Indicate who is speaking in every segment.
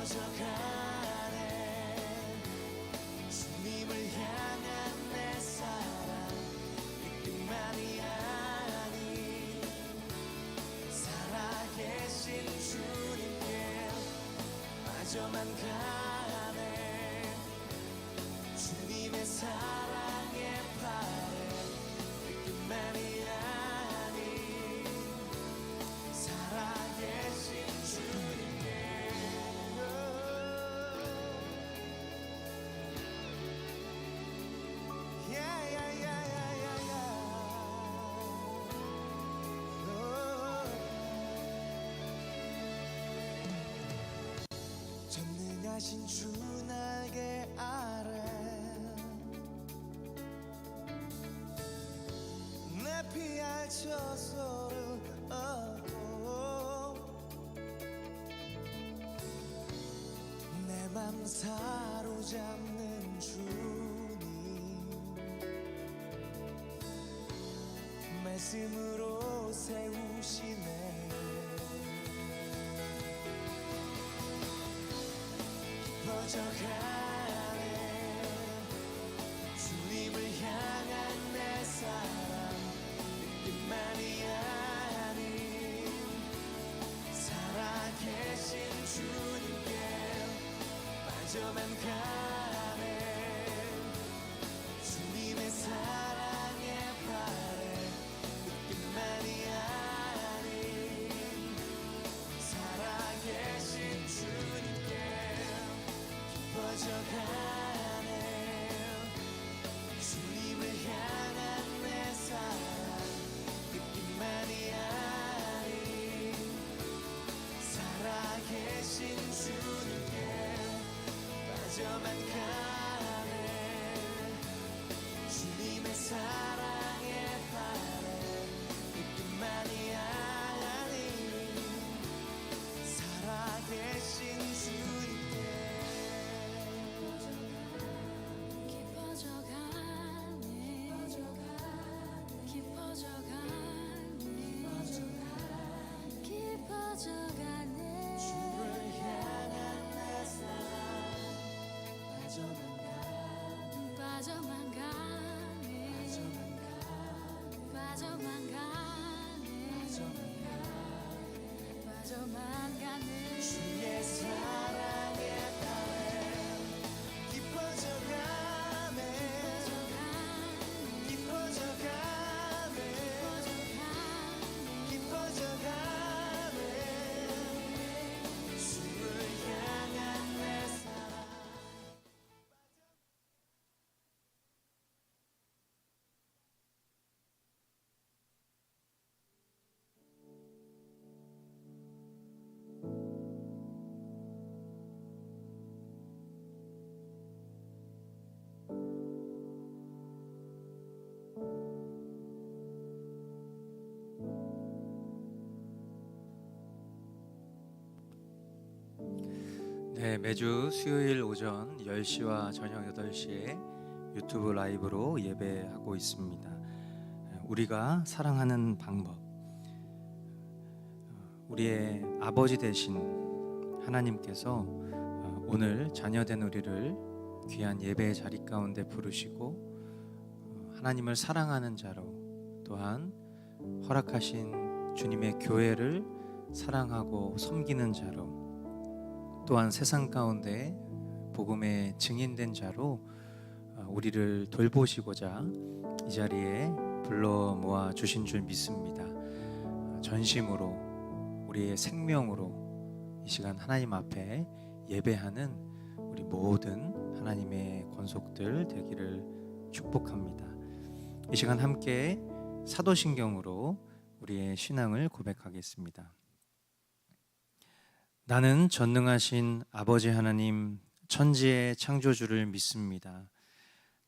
Speaker 1: 깊어져가네. 주님을 향한 내 사랑 이뿐만이 아닌 살아계신 주님께 빠져만 가네. 주님의 사랑에 바래 이뿐만이 아닌 살아계신 주님께. 전능하신 주 날개 아래 내 피할 저소를 얻고 내 맘 사로잡는 주님 말씀으로 세우시네. 깊어져가네. 주님을 향한 내 사랑 이뿐만이 아닌 살아계신 주님께 빠져만 가네. 주님의 사랑에 바래 이뿐만이 아닌 살아계신 주님께 깊어져가네. 주님을 향한 내 사랑 이뿐만이 아닌 살아계신 주님께 빠져만 가네. 주님의 사랑에 바래 이뿐만이 아닌 살아계신 주님께. 주를 향한 내 사랑 빠져만 가네. 주의 사랑에 따라 깊어져가네. 깊어져가네. 깊어져가네. 주를 향한 내 사랑.
Speaker 2: 네, 매주 수요일 오전 10시와 저녁 8시에 유튜브 라이브로 예배하고 있습니다. 우리가 사랑하는 방법. 우리의 아버지 되신 하나님께서 오늘 자녀된 우리를 귀한 예배의 자리 가운데 부르시고 하나님을 사랑하는 자로, 또한 허락하신 주님의 교회를 사랑하고 섬기는 자로, 또한 세상 가운데 복음의 증인된 자로 우리를 돌보시고자 이 자리에 불러 모아 주신 줄 믿습니다. 전심으로, 우리의 생명으로 이 시간 하나님 앞에 예배하는 우리 모든 하나님의 권속들 되기를 축복합니다. 이 시간 함께 사도신경으로 우리의 신앙을 고백하겠습니다. 나는 전능하신 아버지 하나님, 천지의 창조주를 믿습니다.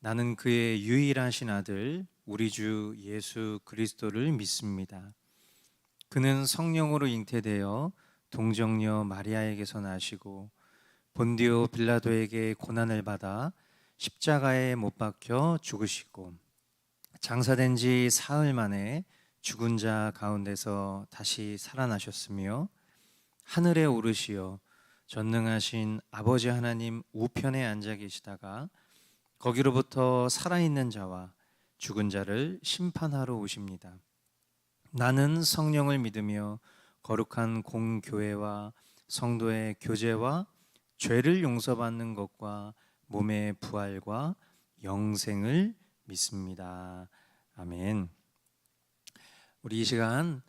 Speaker 2: 나는 그의 유일하신 아들 우리 주 예수 그리스도를 믿습니다. 그는 성령으로 잉태되어 동정녀 마리아에게서 나시고 본디오 빌라도에게 고난을 받아 십자가에 못 박혀 죽으시고 장사된 지 사흘 만에 죽은 자 가운데서 다시 살아나셨으며 하늘에 오르시어 전능하신 아버지 하나님 우편에 앉아 계시다가 거기로부터 살아있는 자와 죽은 자를 심판하러 오십니다. 나는 성령을 믿으며 거룩한 공교회와 성도의 교제와 죄를 용서받는 것과 몸의 부활과 영생을 믿습니다. 아멘. 우리 이 시간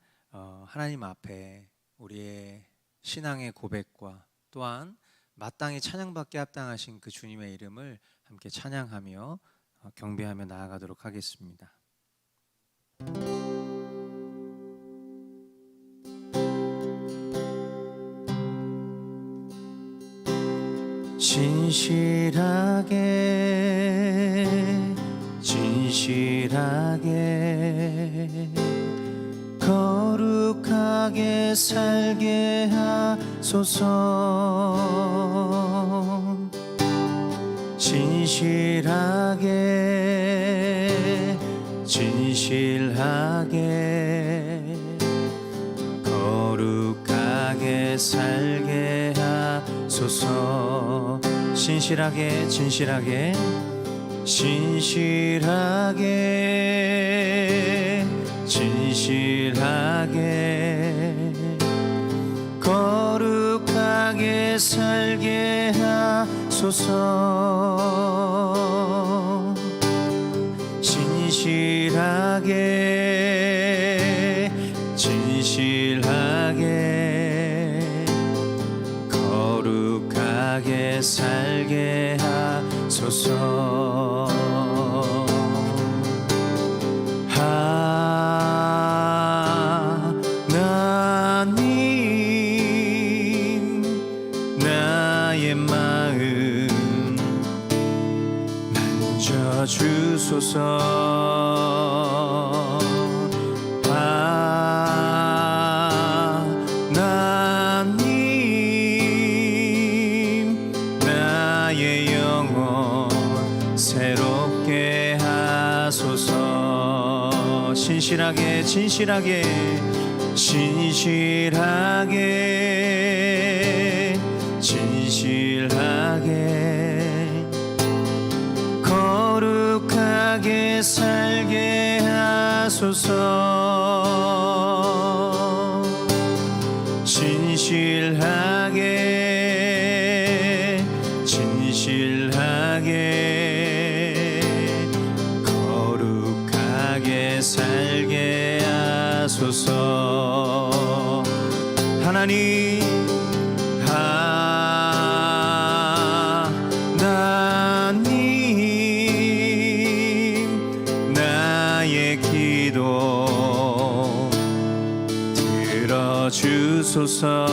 Speaker 2: 하나님 앞에 우리의 신앙의 고백과 또한 마땅히 찬양받게 합당하신 그 주님의 이름을 함께 찬양하며 경배하며 나아가도록 하겠습니다. 진실하게 거룩하게 살게 하소서. 진실하게 거룩하게 살게 하소서. 진실하게 거룩하게 살게 하소서. 진실하게 거룩하게 살게 하소서. 하나님 나의 마음 만져주소서. 하나님 나의 영혼 새롭게 하소서. 진실하게 거룩하게 살게 하소서. 진실하게 거룩하게 살게 하소서. 하나님 나의 기도 들어주소서.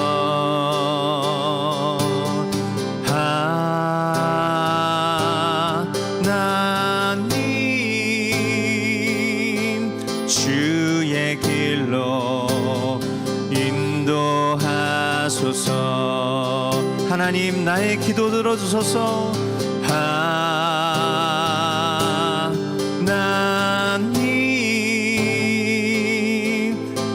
Speaker 2: 하나님 주의 길로 인도하소서. 하나님 나의 기도 들어주소서. 하나님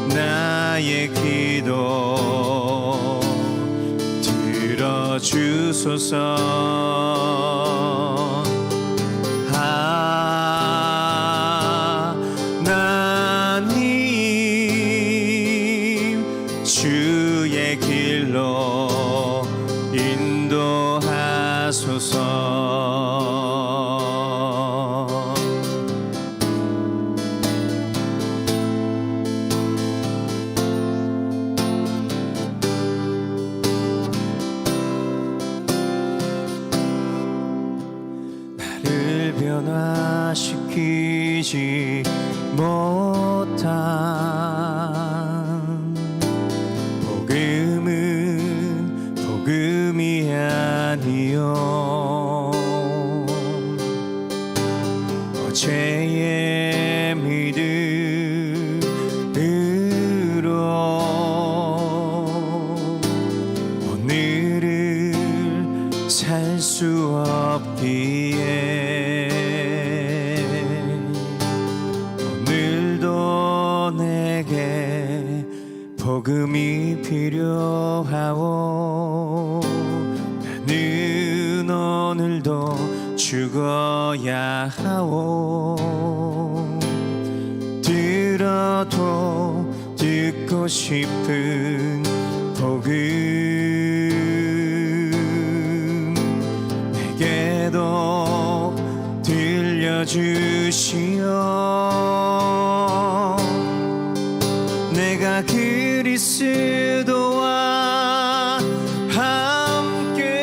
Speaker 2: 나의 기도 들어주소서. 하나님 주의 길로 인도하소서. 나를 변화시키지 못한 복음은 복음이 아니요 어제의 믿음으로 오늘을 살 수 없기에 오늘도 내게 복음이 필요하오. 들어야 하오 들어도 듣고 싶은 복음 내게도 들려주시오 내가 그리스도와 함께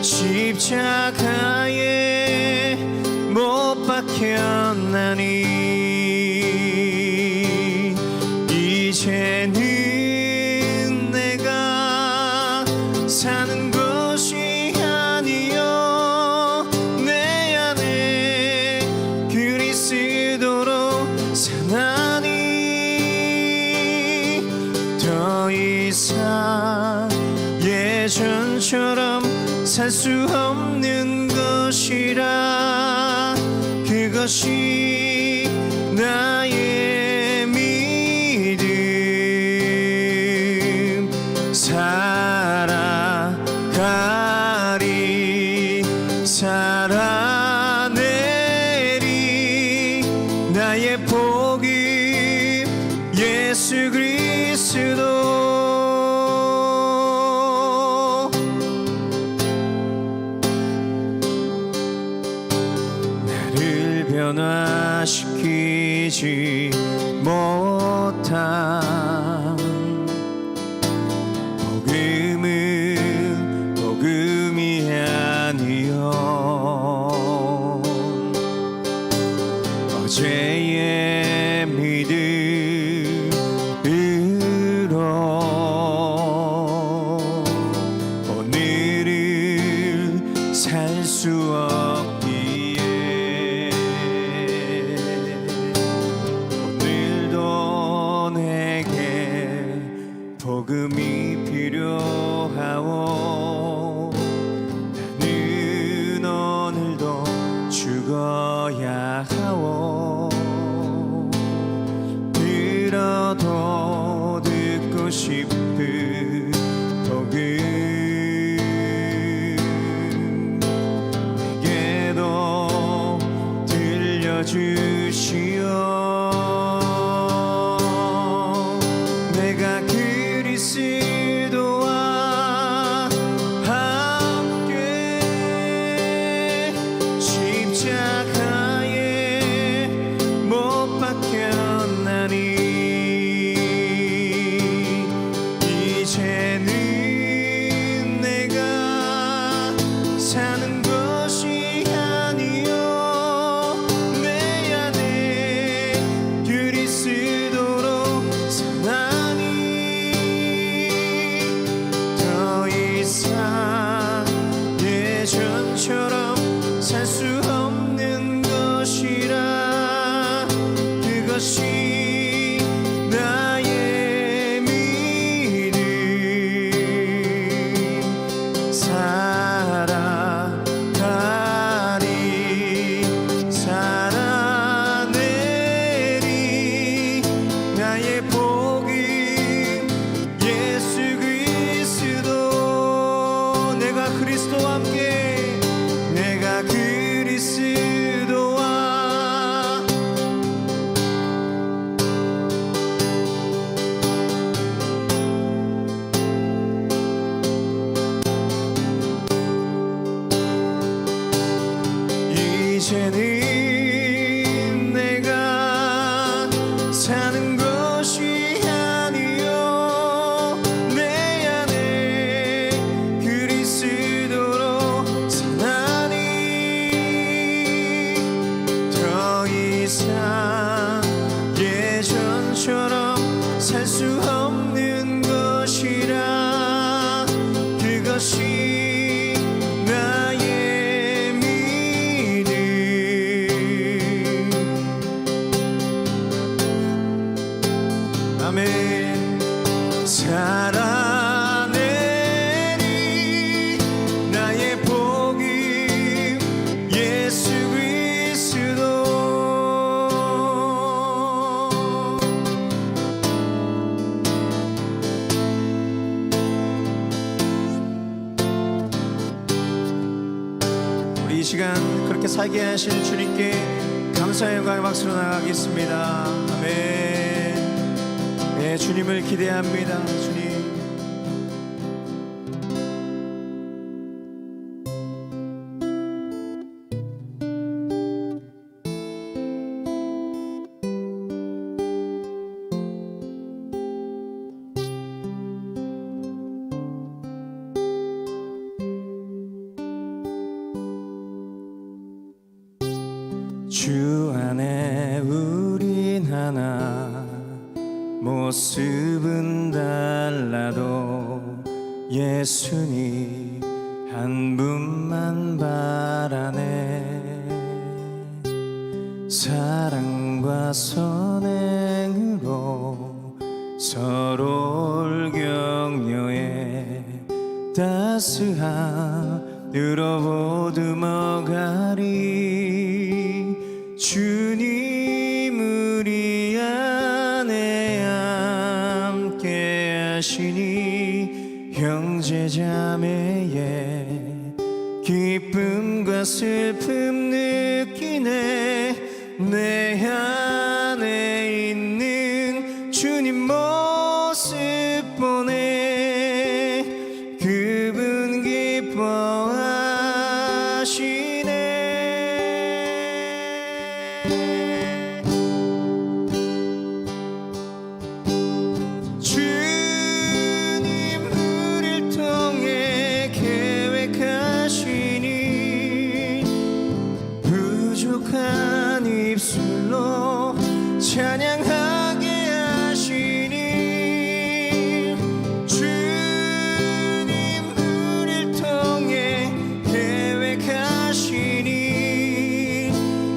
Speaker 2: 십자가에 못 박혔나니 이제는 내가 사는 것이 아니요 내 안에 그리스도로 사나니 더 이상 예전처럼 살 수 없는 것이라 그것이 나의 믿음 살아가리 살아내리 나의 복음 예수 그리스도 나를 변화시키지 못한 복음은 복음이 아니요 어제의 믿음으로 오늘을 살 수 없기에 오늘도 내게 복음이 필요 이 시간 그렇게 살게 하신 주님께 감사의 영광의 박수로 나가겠습니다. 아멘. 네, 주님을 기대합니다. 주님. 주 안에 우린 하나, 모습은 달라도 예수님 한 분만 바라네. 사랑과 선행으로 서로를 격려해 따스함으로 보듬어가리. 주님 우리 안에 함께 하시니 형제 자매의 기쁨과 슬픔 느끼네. 내 안에 있는 주님 모습 보네. 그분 기뻐하시네. 주님 우릴 통해 계획하시니 부족한 입술로 찬양하게 하시니. 주님 우릴 통해 계획하시니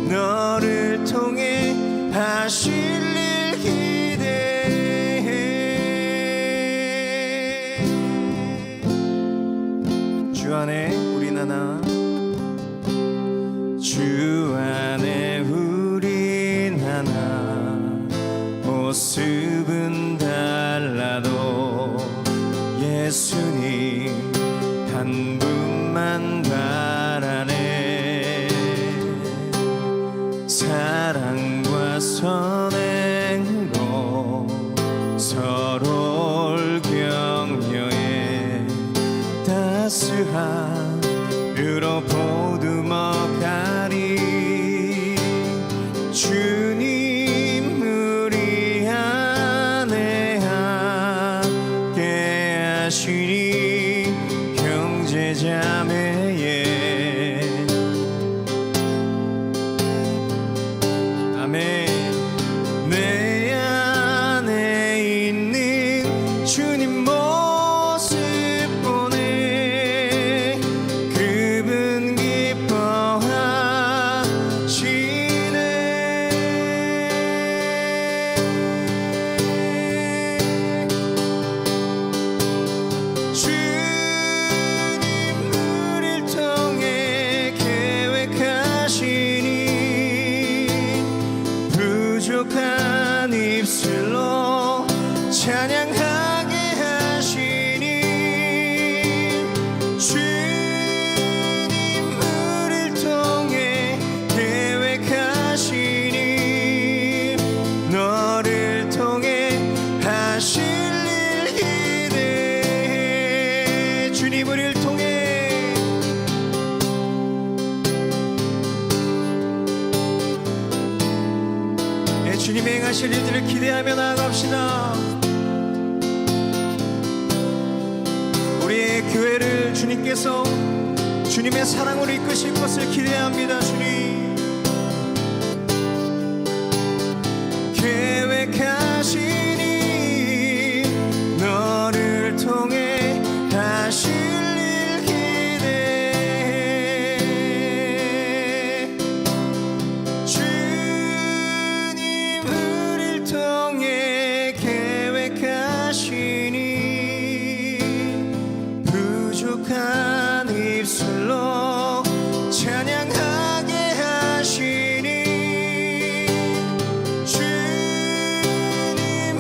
Speaker 2: 너를 통해 하실 일 기대해. 주 안에 우린 하나, 주 안에 우린 하나, 모습은 달라도 예수님 한 분만 바라네. 사랑과 선행으로 서로를 격려해 따스함으로 보듬어가리. 주님 우리 안에 함께 하시니 형제 자매의 아멘. 내 안에 있는 주님 모습 보네. 그분 기뻐하시네. 주님 우릴 통해 계획하시니 부족한 입술로 찬양하게 하시니. 주님 우릴 통해 계획하시니 너를 통해 하실 일 기대해. 주님 우릴 통해 주님이 행하실 일들을 기대하며 나아갑시다. 우리의 교회를 주님께서 주님의 사랑으로 이끄실 것을 기대합니다. 주님 계획하시니 너를 통해 하실 일 기대해. 주님 우릴 통해 계획하시니 부족한 입술로 찬양하게 하시니. 주님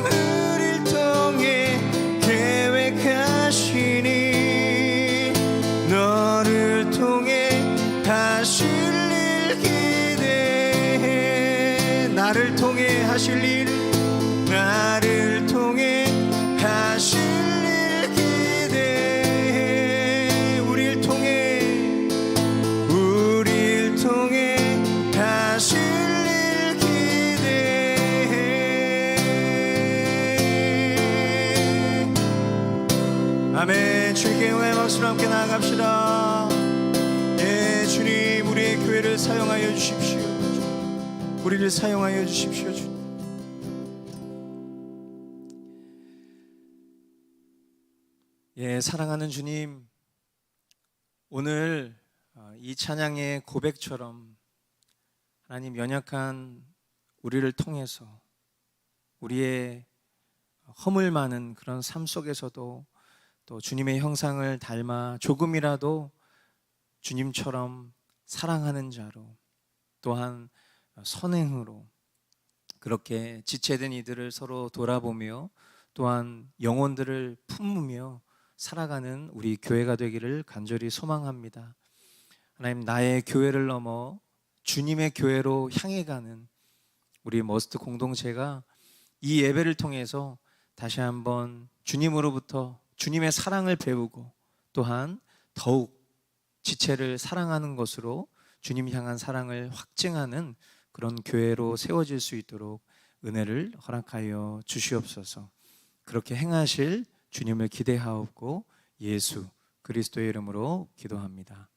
Speaker 2: 하실 일 기대해. 나를 통해 하실 일, 나를 통해 하실 일 기대해. 우릴 통해 하실 일 기대해. 아멘. 주님께 영광의 박수로 함께 나아갑시다. 예, 주님, 우리의 교회를 사용하여 주십시오. 우리를 사용하여 주십시오. 주님. 예, 사랑하는 주님, 오늘 이 찬양의 고백처럼 하나님, 연약한 우리를 통해서 우리의 허물 많은 그런 삶 속에서도 또 주님의 형상을 닮아 조금이라도 주님처럼 사랑하는 자로, 또한 선행으로 그렇게 지체된 이들을 서로 돌아보며 또한 영혼들을 품으며 살아가는 우리 교회가 되기를 간절히 소망합니다. 하나님, 나의 교회를 넘어 주님의 교회로 향해 가는 우리 머스트 공동체가 이 예배를 통해서 다시 한번 주님으로부터 주님의 사랑을 배우고 또한 더욱 지체를 사랑하는 것으로 주님 향한 사랑을 확증하는 그런 교회로 세워질 수 있도록 은혜를 허락하여 주시옵소서. 그렇게 행하실 주님을 기대하옵고 예수 그리스도의 이름으로 기도합니다.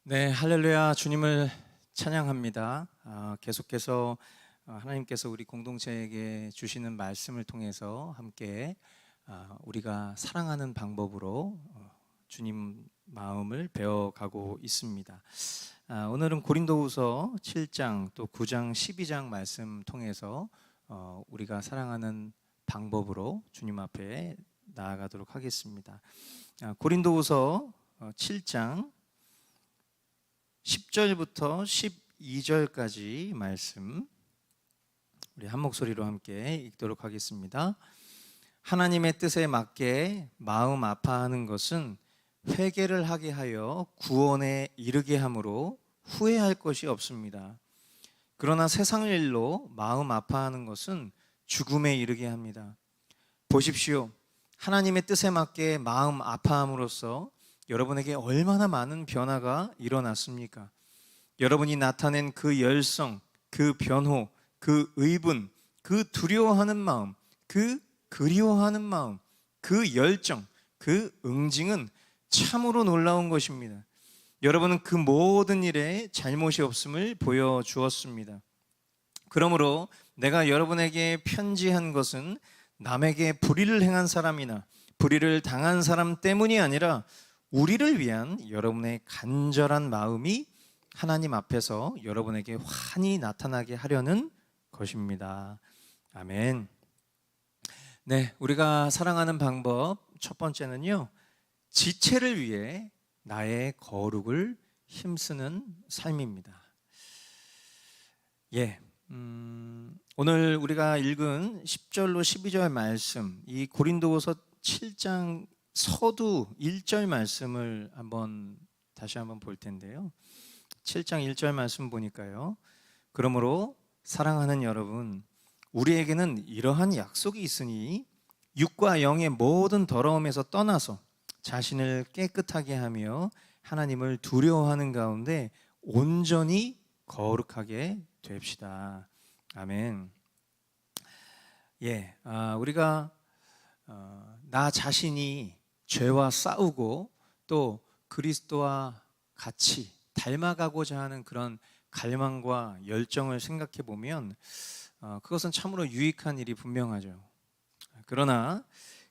Speaker 2: 네, 할렐루야. 주님을 찬양합니다. 계속해서 하나님께서 우리 공동체에게 주시는 말씀을 통해서 함께 우리가 사랑하는 방법으로 주님 마음을 배워가고 있습니다. 오늘은 고린도후서 7장 또 9장 12장 말씀 통해서 우리가 사랑하는 방법으로 주님 앞에 나아가도록 하겠습니다. 고린도후서 7장 10절부터 12절까지 말씀 우리 한 목소리로 함께 읽도록 하겠습니다. 하나님의 뜻에 맞게 마음 아파하는 것은 회개를 하게 하여 구원에 이르게 함으로 후회할 것이 없습니다. 그러나 세상 일로 마음 아파하는 것은 죽음에 이르게 합니다. 보십시오. 하나님의 뜻에 맞게 마음 아파함으로써 여러분에게 얼마나 많은 변화가 일어났습니까? 여러분이 나타낸 그 열성, 그 변호, 그 의분, 그 두려워하는 마음, 그 그리워하는 마음, 그 열정, 그 응징은 참으로 놀라운 것입니다. 여러분은 그 모든 일에 잘못이 없음을 보여주었습니다. 그러므로 내가 여러분에게 편지한 것은 남에게 불의를 행한 사람이나 불의를 당한 사람 때문이 아니라 우리를 위한 여러분의 간절한 마음이 하나님 앞에서 여러분에게 환히 나타나게 하려는 것입니다. 아멘. 네, 우리가 사랑하는 방법 첫 번째는요, 지체를 위해 나의 거룩을 힘쓰는 삶입니다. 예, 오늘 우리가 읽은 10절로 12절 말씀, 이 고린도후서 7장 서두 1절 말씀을 다시 한번 볼 텐데요. 7장 1절 말씀 보니까요. 그러므로 사랑하는 여러분, 우리에게는 이러한 약속이 있으니 육과 영의 모든 더러움에서 떠나서 자신을 깨끗하게 하며 하나님을 두려워하는 가운데 온전히 거룩하게 됩시다. 아멘. 예, 우리가 나 자신이 죄와 싸우고 또 그리스도와 같이 닮아가고자 하는 그런 갈망과 열정을 생각해 보면 그것은 참으로 유익한 일이 분명하죠. 그러나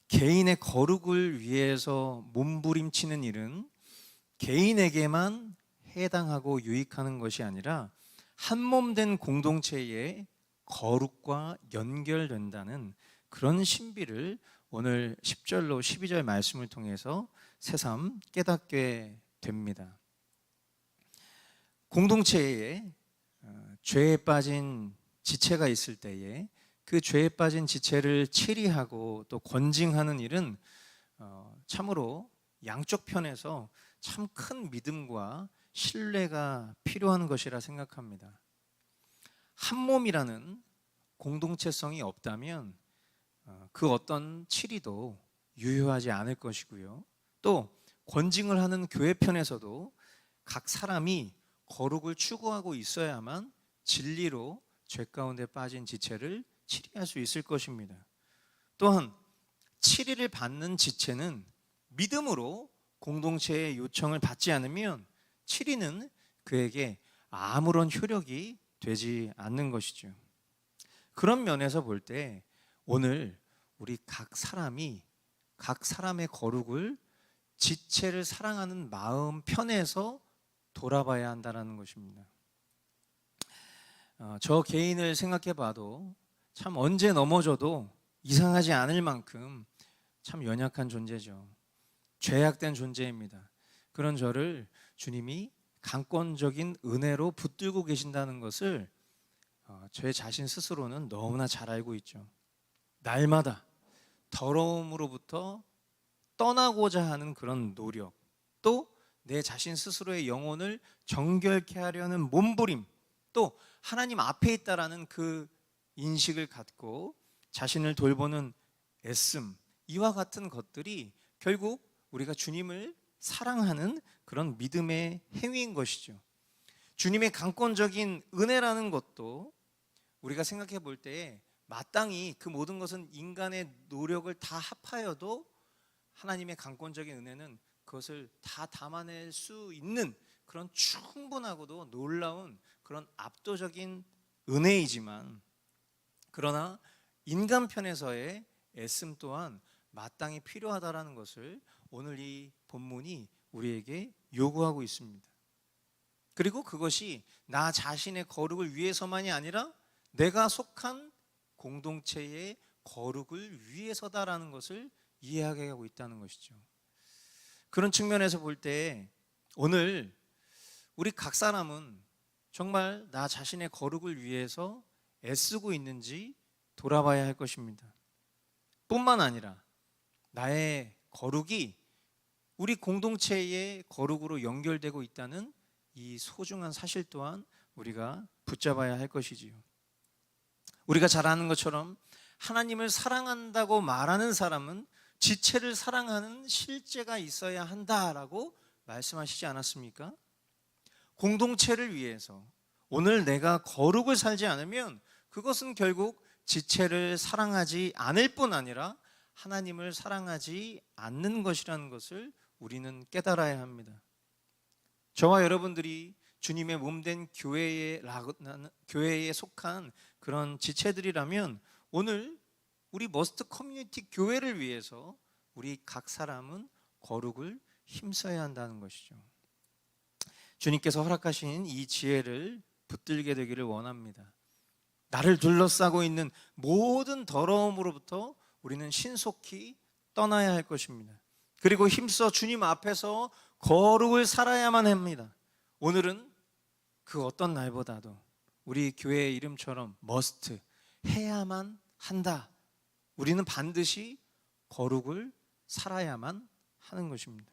Speaker 2: 개인의 거룩을 위해서 몸부림치는 일은 개인에게만 해당하고 유익하는 것이 아니라 한몸된 공동체에 거룩과 연결된다는 그런 신비를 오늘 10절로 12절 말씀을 통해서 새삼 깨닫게 됩니다. 공동체에 죄에 빠진 지체가 있을 때에 그 죄에 빠진 지체를 치리하고 또 권징하는 일은 참으로 양쪽 편에서 참 큰 믿음과 신뢰가 필요한 것이라 생각합니다. 한 몸이라는 공동체성이 없다면 그 어떤 치리도 유효하지 않을 것이고요. 또 권징을 하는 교회 편에서도 각 사람이 거룩을 추구하고 있어야만 진리로 죄 가운데 빠진 지체를 치리할 수 있을 것입니다. 또한 치리를 받는 지체는 믿음으로 공동체의 요청을 받지 않으면 치리는 그에게 아무런 효력이 되지 않는 것이죠. 그런 면에서 볼 때 오늘 우리 각 사람이 각 사람의 거룩을 지체를 사랑하는 마음 편에서 돌아봐야 한다는 것입니다. 저 개인을 생각해 봐도 참 언제 넘어져도 이상하지 않을 만큼 참 연약한 존재죠. 죄악된 존재입니다. 그런 저를 주님이 강권적인 은혜로 붙들고 계신다는 것을 제 자신 스스로는 너무나 잘 알고 있죠. 날마다 더러움으로부터 떠나고자 하는 그런 노력, 또 내 자신 스스로의 영혼을 정결케 하려는 몸부림, 또 하나님 앞에 있다라는 그 인식을 갖고 자신을 돌보는 애씀, 이와 같은 것들이 결국 우리가 주님을 사랑하는 그런 믿음의 행위인 것이죠. 주님의 강권적인 은혜라는 것도 우리가 생각해 볼 때에 마땅히 그 모든 것은 인간의 노력을 다 합하여도 하나님의 강권적인 은혜는 그것을 다 담아낼 수 있는 그런 충분하고도 놀라운 그런 압도적인 은혜이지만, 그러나 인간 편에서의 애씀 또한 마땅히 필요하다라는 것을 오늘 이 본문이 우리에게 요구하고 있습니다. 그리고 그것이 나 자신의 거룩을 위해서만이 아니라 내가 속한 공동체의 거룩을 위해서다라는 것을 이해하게 하고 있다는 것이죠. 그런 측면에서 볼 때 오늘 우리 각 사람은 정말 나 자신의 거룩을 위해서 애쓰고 있는지 돌아봐야 할 것입니다. 뿐만 아니라 나의 거룩이 우리 공동체의 거룩으로 연결되고 있다는 이 소중한 사실 또한 우리가 붙잡아야 할 것이지요. 우리가 잘 아는 것처럼 하나님을 사랑한다고 말하는 사람은 지체를 사랑하는 실제가 있어야 한다라고 말씀하시지 않았습니까? 공동체를 위해서 오늘 내가 거룩을 살지 않으면 그것은 결국 지체를 사랑하지 않을 뿐 아니라 하나님을 사랑하지 않는 것이라는 것을 우리는 깨달아야 합니다. 저와 여러분들이 주님의 몸된 교회에 속한 그런 지체들이라면 오늘 우리 머스트 커뮤니티 교회를 위해서 우리 각 사람은 거룩을 힘써야 한다는 것이죠. 주님께서 허락하신 이 지혜를 붙들게 되기를 원합니다. 나를 둘러싸고 있는 모든 더러움으로부터 우리는 신속히 떠나야 할 것입니다. 그리고 힘써 주님 앞에서 거룩을 살아야만 합니다. 오늘은 그 어떤 날보다도 우리 교회의 이름처럼 머스트, 해야만 한다. 우리는 반드시 거룩을 살아야만 하는 것입니다.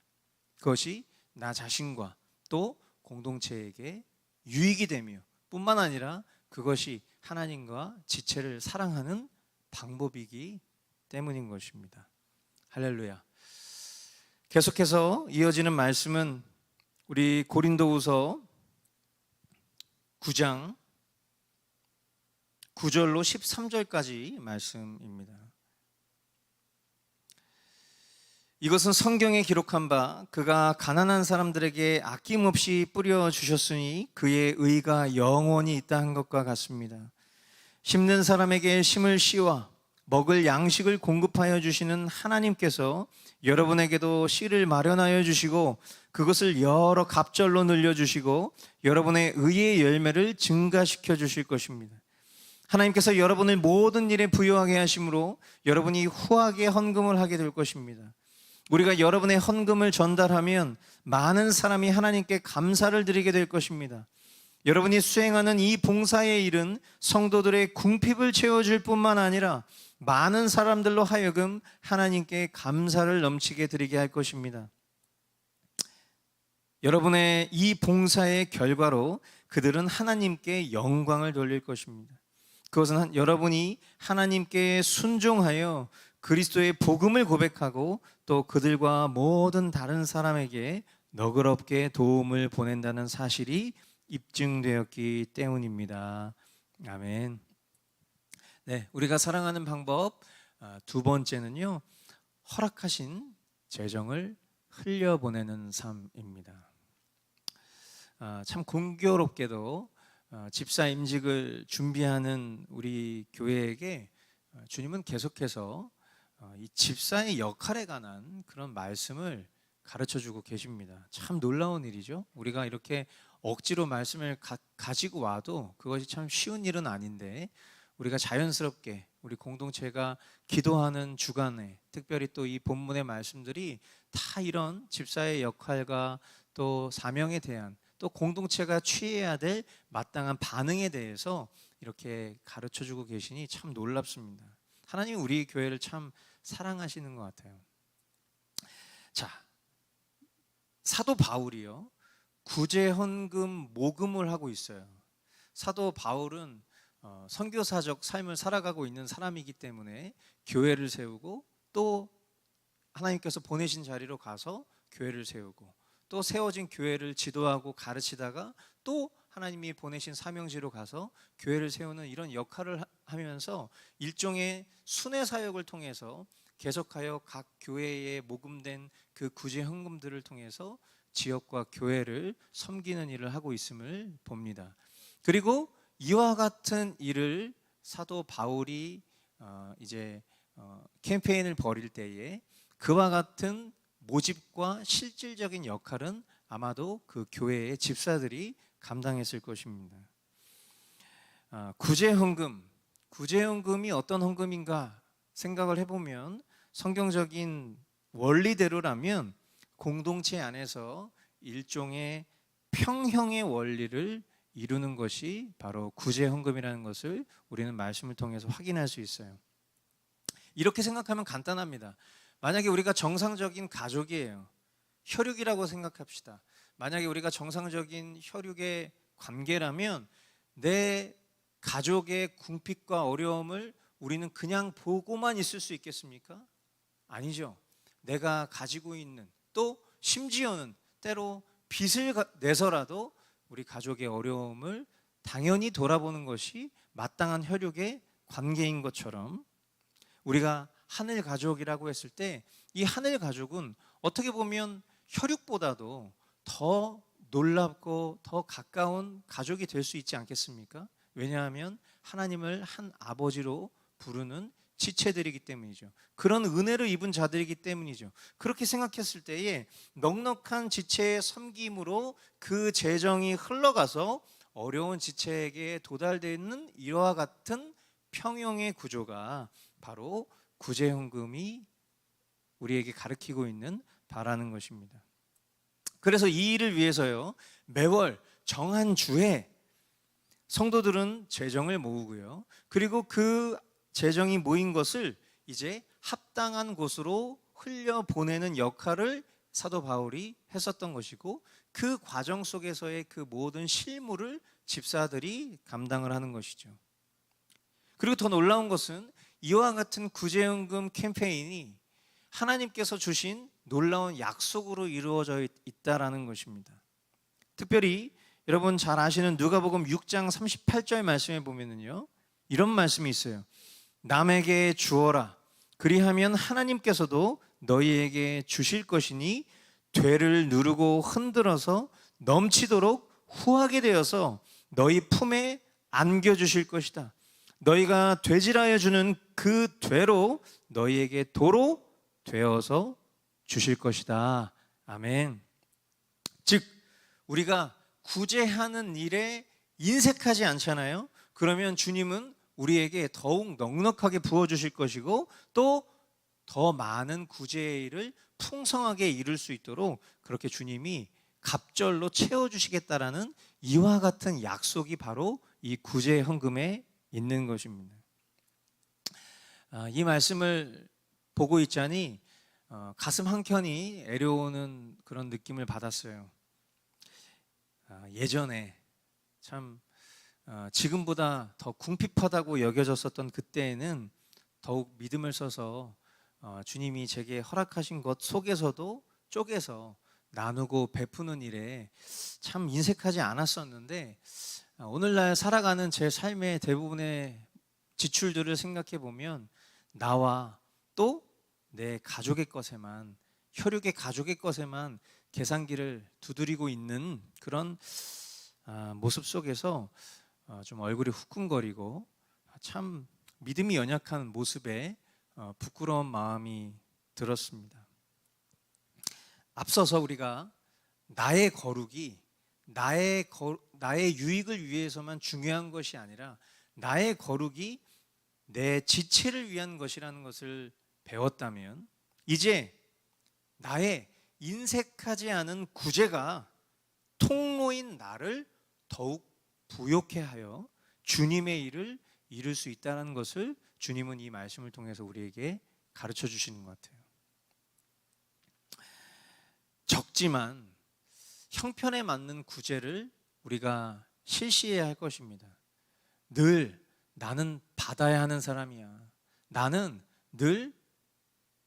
Speaker 2: 그것이 나 자신과 또 공동체에게 유익이 되며 뿐만 아니라 그것이 하나님과 지체를 사랑하는 방법이기 때문인 것입니다. 할렐루야. 계속해서 이어지는 말씀은 우리 고린도후서 9장 9절로 13절까지 말씀입니다. 이것은 성경에 기록한 바 그가 가난한 사람들에게 아낌없이 뿌려 주셨으니 그의 의가 영원히 있다 한 것과 같습니다. 심는 사람에게 심을 씨와 먹을 양식을 공급하여 주시는 하나님께서 여러분에게도 씨를 마련하여 주시고 그것을 여러 갑절로 늘려 주시고 여러분의 의의 열매를 증가시켜 주실 것입니다. 하나님께서 여러분을 모든 일에 부유하게 하심으로 여러분이 후하게 헌금을 하게 될 것입니다. 우리가 여러분의 헌금을 전달하면 많은 사람이 하나님께 감사를 드리게 될 것입니다. 여러분이 수행하는 이 봉사의 일은 성도들의 궁핍을 채워줄 뿐만 아니라 많은 사람들로 하여금 하나님께 감사를 넘치게 드리게 할 것입니다. 여러분의 이 봉사의 결과로 그들은 하나님께 영광을 돌릴 것입니다. 그것은 여러분이 하나님께 순종하여 그리스도의 복음을 고백하고 또 그들과 모든 다른 사람에게 너그럽게 도움을 보낸다는 사실이 입증되었기 때문입니다. 아멘. 네, 우리가 사랑하는 방법 두 번째는요, 허락하신 재정을 흘려보내는 삶입니다. 참 공교롭게도 집사 임직을 준비하는 우리 교회에게 주님은 계속해서 이 집사의 역할에 관한 그런 말씀을 가르쳐주고 계십니다. 참 놀라운 일이죠. 우리가 이렇게 억지로 말씀을 가지고 와도 그것이 참 쉬운 일은 아닌데, 우리가 자연스럽게 우리 공동체가 기도하는 주간에 특별히 또 이 본문의 말씀들이 다 이런 집사의 역할과 또 사명에 대한, 또 공동체가 취해야 될 마땅한 반응에 대해서 이렇게 가르쳐주고 계시니 참 놀랍습니다. 하나님이 우리 교회를 참 사랑하시는 것 같아요. 자, 사도 바울이요, 구제헌금 모금을 하고 있어요. 사도 바울은 선교사적 삶을 살아가고 있는 사람이기 때문에 교회를 세우고 또 하나님께서 보내신 자리로 가서 교회를 세우고 또 세워진 교회를 지도하고 가르치다가 또 하나님이 보내신 사명지로 가서 교회를 세우는 이런 역할을 하면서 일종의 순회 사역을 통해서 계속하여 각 교회에 모금된 그 구제 헌금들을 통해서 지역과 교회를 섬기는 일을 하고 있음을 봅니다. 그리고 이와 같은 일을 사도 바울이 이제 캠페인을 벌일 때에 그와 같은 모집과 실질적인 역할은 아마도 그 교회의 집사들이 감당했을 것입니다. 구제헌금이 어떤 헌금인가 생각을 해보면 성경적인 원리대로라면 공동체 안에서 일종의 평형의 원리를 이루는 것이 바로 구제헌금이라는 것을 우리는 말씀을 통해서 확인할 수 있어요. 이렇게 생각하면 간단합니다. 만약에 우리가 정상적인 가족이에요. 혈육이라고 생각합시다. 만약에 우리가 정상적인 혈육의 관계라면 내 가족의 궁핍과 어려움을 우리는 그냥 보고만 있을 수 있겠습니까? 아니죠. 내가 가지고 있는, 또 심지어는 때로 빚을 내서라도 우리 가족의 어려움을 당연히 돌아보는 것이 마땅한 혈육의 관계인 것처럼, 우리가 하늘 가족이라고 했을 때 이 하늘 가족은 어떻게 보면 혈육보다도 더 놀랍고 더 가까운 가족이 될 수 있지 않겠습니까? 왜냐하면 하나님을 한 아버지로 부르는 지체들이기 때문이죠. 그런 은혜를 입은 자들이기 때문이죠. 그렇게 생각했을 때에 넉넉한 지체의 섬김으로 그 재정이 흘러가서 어려운 지체에게 도달되는 이와 같은 평형의 구조가 바로 구제헌금이 우리에게 가르치고 있는 바라는 것입니다. 그래서 이 일을 위해서요, 매월 정한 주에 성도들은 재정을 모으고요, 그리고 그 재정이 모인 것을 이제 합당한 곳으로 흘려보내는 역할을 사도 바울이 했었던 것이고, 그 과정 속에서의 그 모든 실무를 집사들이 감당을 하는 것이죠. 그리고 더 놀라운 것은 이와 같은 구제헌금 캠페인이 하나님께서 주신 놀라운 약속으로 이루어져 있다라는 것입니다. 특별히 여러분 잘 아시는 누가복음 6장 38절 말씀에 보면은요, 이런 말씀이 있어요. 남에게 주어라, 그리하면 하나님께서도 너희에게 주실 것이니 되를 누르고 흔들어서 넘치도록 후하게 되어서 너희 품에 안겨주실 것이다. 너희가 되질하여 주는 그 되로 너희에게 도로 되어서 주실 것이다. 아멘. 즉 우리가 구제하는 일에 인색하지 않잖아요. 그러면 주님은 우리에게 더욱 넉넉하게 부어주실 것이고 또 더 많은 구제의 일을 풍성하게 이룰 수 있도록 그렇게 주님이 갑절로 채워주시겠다라는 이와 같은 약속이 바로 이 구제 헌금에 있는 것입니다. 이 말씀을 보고 있자니 가슴 한켠이 애려오는 그런 느낌을 받았어요. 예전에 참 지금보다 더 궁핍하다고 여겨졌었던 그때에는 더욱 믿음을 써서 주님이 제게 허락하신 것 속에서도 쪼개서 나누고 베푸는 일에 참 인색하지 않았었는데 오늘날 살아가는 제 삶의 대부분의 지출들을 생각해 보면 나와 또 내 가족의 것에만, 혈육의 가족의 것에만 계산기를 두드리고 있는 그런 모습 속에서 좀 얼굴이 후끈거리고 참 믿음이 연약한 모습에 부끄러운 마음이 들었습니다. 앞서서 우리가 나의 거룩이 나의 유익을 위해서만 중요한 것이 아니라 나의 거룩이 내 지체를 위한 것이라는 것을 배웠다면 이제 나의 인색하지 않은 구제가 통로인 나를 더욱 부욕해 하여 주님의 일을 이룰 수 있다는 것을 주님은 이 말씀을 통해서 우리에게 가르쳐 주시는 것 같아요. 적지만 형편에 맞는 구제를 우리가 실시해야 할 것입니다. 늘 나는 받아야 하는 사람이야. 나는 늘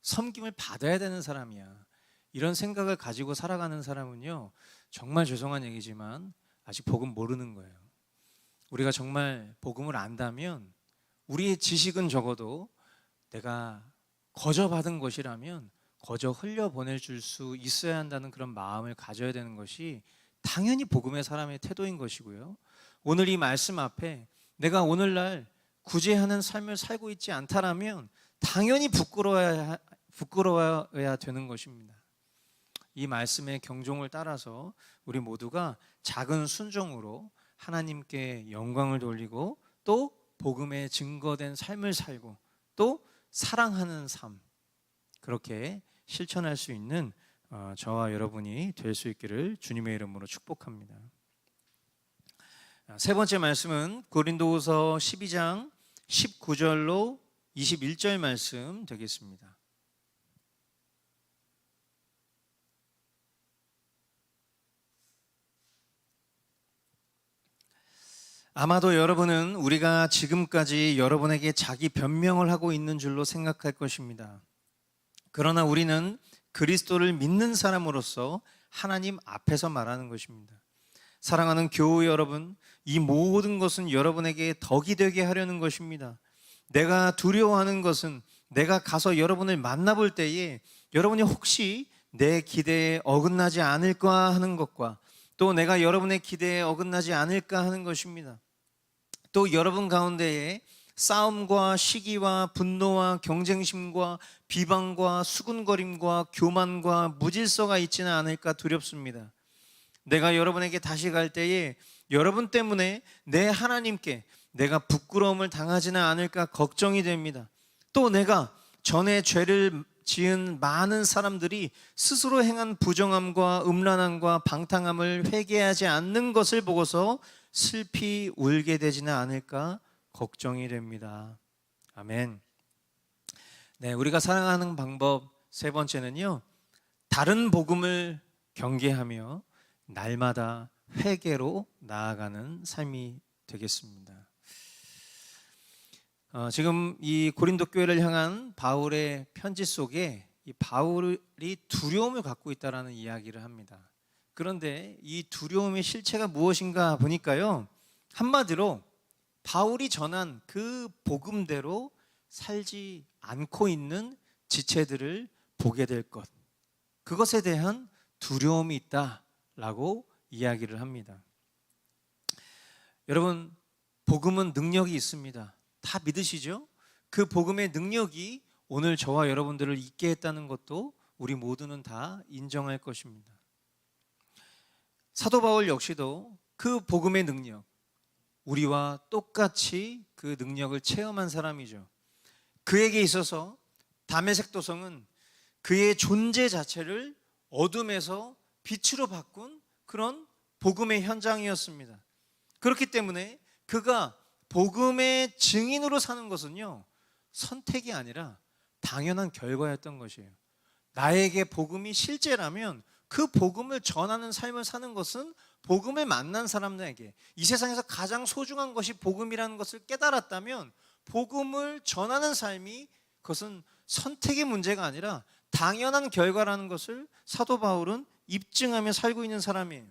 Speaker 2: 섬김을 받아야 되는 사람이야. 이런 생각을 가지고 살아가는 사람은요, 정말 죄송한 얘기지만 아직 복음 모르는 거예요. 우리가 정말 복음을 안다면 우리의 지식은 적어도 내가 거저 받은 것이라면 거저 흘려보낼 줄 수 있어야 한다는 그런 마음을 가져야 되는 것이 당연히 복음의 사람의 태도인 것이고요. 오늘 이 말씀 앞에 내가 오늘날 구제하는 삶을 살고 있지 않다라면 당연히 부끄러워야 되는 것입니다. 이 말씀의 경종을 따라서 우리 모두가 작은 순종으로 하나님께 영광을 돌리고 또 복음에 증거된 삶을 살고 또 사랑하는 삶, 그렇게 실천할 수 있는 저와 여러분이 될 수 있기를 주님의 이름으로 축복합니다. 세 번째 말씀은 고린도후서 12장 19절로 21절 말씀 되겠습니다. 아마도 여러분은 우리가 지금까지 여러분에게 자기 변명을 하고 있는 줄로 생각할 것입니다. 그러나 우리는 그리스도를 믿는 사람으로서 하나님 앞에서 말하는 것입니다. 사랑하는 교우 여러분, 이 모든 것은 여러분에게 덕이 되게 하려는 것입니다. 내가 두려워하는 것은 내가 가서 여러분을 만나볼 때에 여러분이 혹시 내 기대에 어긋나지 않을까 하는 것과 또 내가 여러분의 기대에 어긋나지 않을까 하는 것입니다. 또 여러분 가운데에 싸움과 시기와 분노와 경쟁심과 비방과 수군거림과 교만과 무질서가 있지는 않을까 두렵습니다. 내가 여러분에게 다시 갈 때에 여러분 때문에 내 하나님께 내가 부끄러움을 당하지는 않을까 걱정이 됩니다. 또 내가 전에 죄를 지은 많은 사람들이 스스로 행한 부정함과 음란함과 방탕함을 회개하지 않는 것을 보고서 슬피 울게 되지는 않을까 걱정이 됩니다. 아멘. 네, 우리가 사랑하는 방법 세 번째는요, 다른 복음을 경계하며 날마다 회개로 나아가는 삶이 되겠습니다. 지금 이 고린도 교회를 향한 바울의 편지 속에 이 바울이 두려움을 갖고 있다라는 이야기를 합니다. 그런데 이 두려움의 실체가 무엇인가 보니까요, 한마디로 바울이 전한 그 복음대로 살지 않고 있는 지체들을 보게 될 것, 그것에 대한 두려움이 있다라고 이야기를 합니다. 여러분, 복음은 능력이 있습니다. 다 믿으시죠? 그 복음의 능력이 오늘 저와 여러분들을 있게 했다는 것도 우리 모두는 다 인정할 것입니다. 사도 바울 역시도 그 복음의 능력, 우리와 똑같이 그 능력을 체험한 사람이죠. 그에게 있어서 다메섹 도성은 그의 존재 자체를 어둠에서 빛으로 바꾼 그런 복음의 현장이었습니다. 그렇기 때문에 그가 복음의 증인으로 사는 것은요, 선택이 아니라 당연한 결과였던 것이에요. 나에게 복음이 실제라면 그 복음을 전하는 삶을 사는 것은 복음을 만난 사람들에게 이 세상에서 가장 소중한 것이 복음이라는 것을 깨달았다면 복음을 전하는 삶이 그것은 선택의 문제가 아니라 당연한 결과라는 것을 사도 바울은 입증하며 살고 있는 사람이에요.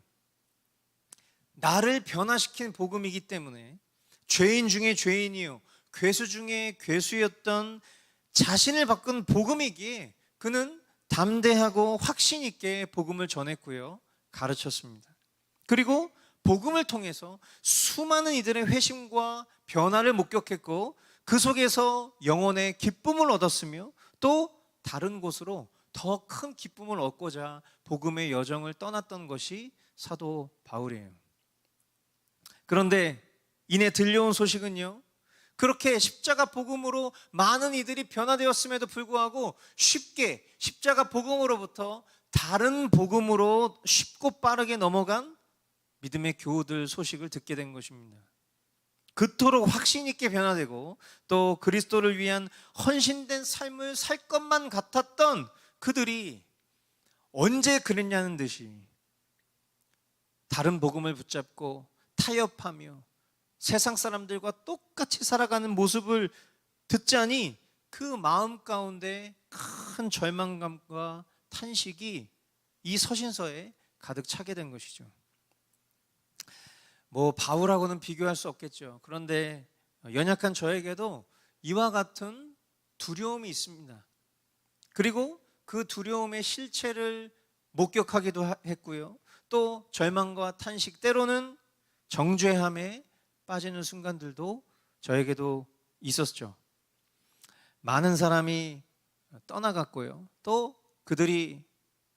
Speaker 2: 나를 변화시킨 복음이기 때문에 죄인 중에 죄인이요 괴수 중에 괴수였던 자신을 바꾼 복음이기에 그는 담대하고 확신 있게 복음을 전했고요, 가르쳤습니다. 그리고 복음을 통해서 수많은 이들의 회심과 변화를 목격했고 그 속에서 영혼의 기쁨을 얻었으며 또 다른 곳으로 더 큰 기쁨을 얻고자 복음의 여정을 떠났던 것이 사도 바울이에요. 그런데 이내 들려온 소식은요, 그렇게 십자가 복음으로 많은 이들이 변화되었음에도 불구하고 쉽게 십자가 복음으로부터 다른 복음으로 쉽고 빠르게 넘어간 믿음의 교우들 소식을 듣게 된 것입니다. 그토록 확신 있게 변화되고 또 그리스도를 위한 헌신된 삶을 살 것만 같았던 그들이 언제 그랬냐는 듯이 다른 복음을 붙잡고 타협하며 세상 사람들과 똑같이 살아가는 모습을 듣자니 그 마음 가운데 큰 절망감과 탄식이 이 서신서에 가득 차게 된 것이죠. 바울하고는 비교할 수 없겠죠. 그런데 연약한 저에게도 이와 같은 두려움이 있습니다. 그리고 그 두려움의 실체를 목격하기도 했고요, 또 절망과 탄식, 때로는 정죄함에 빠지는 순간들도 저에게도 있었죠. 많은 사람이 떠나갔고요, 또 그들이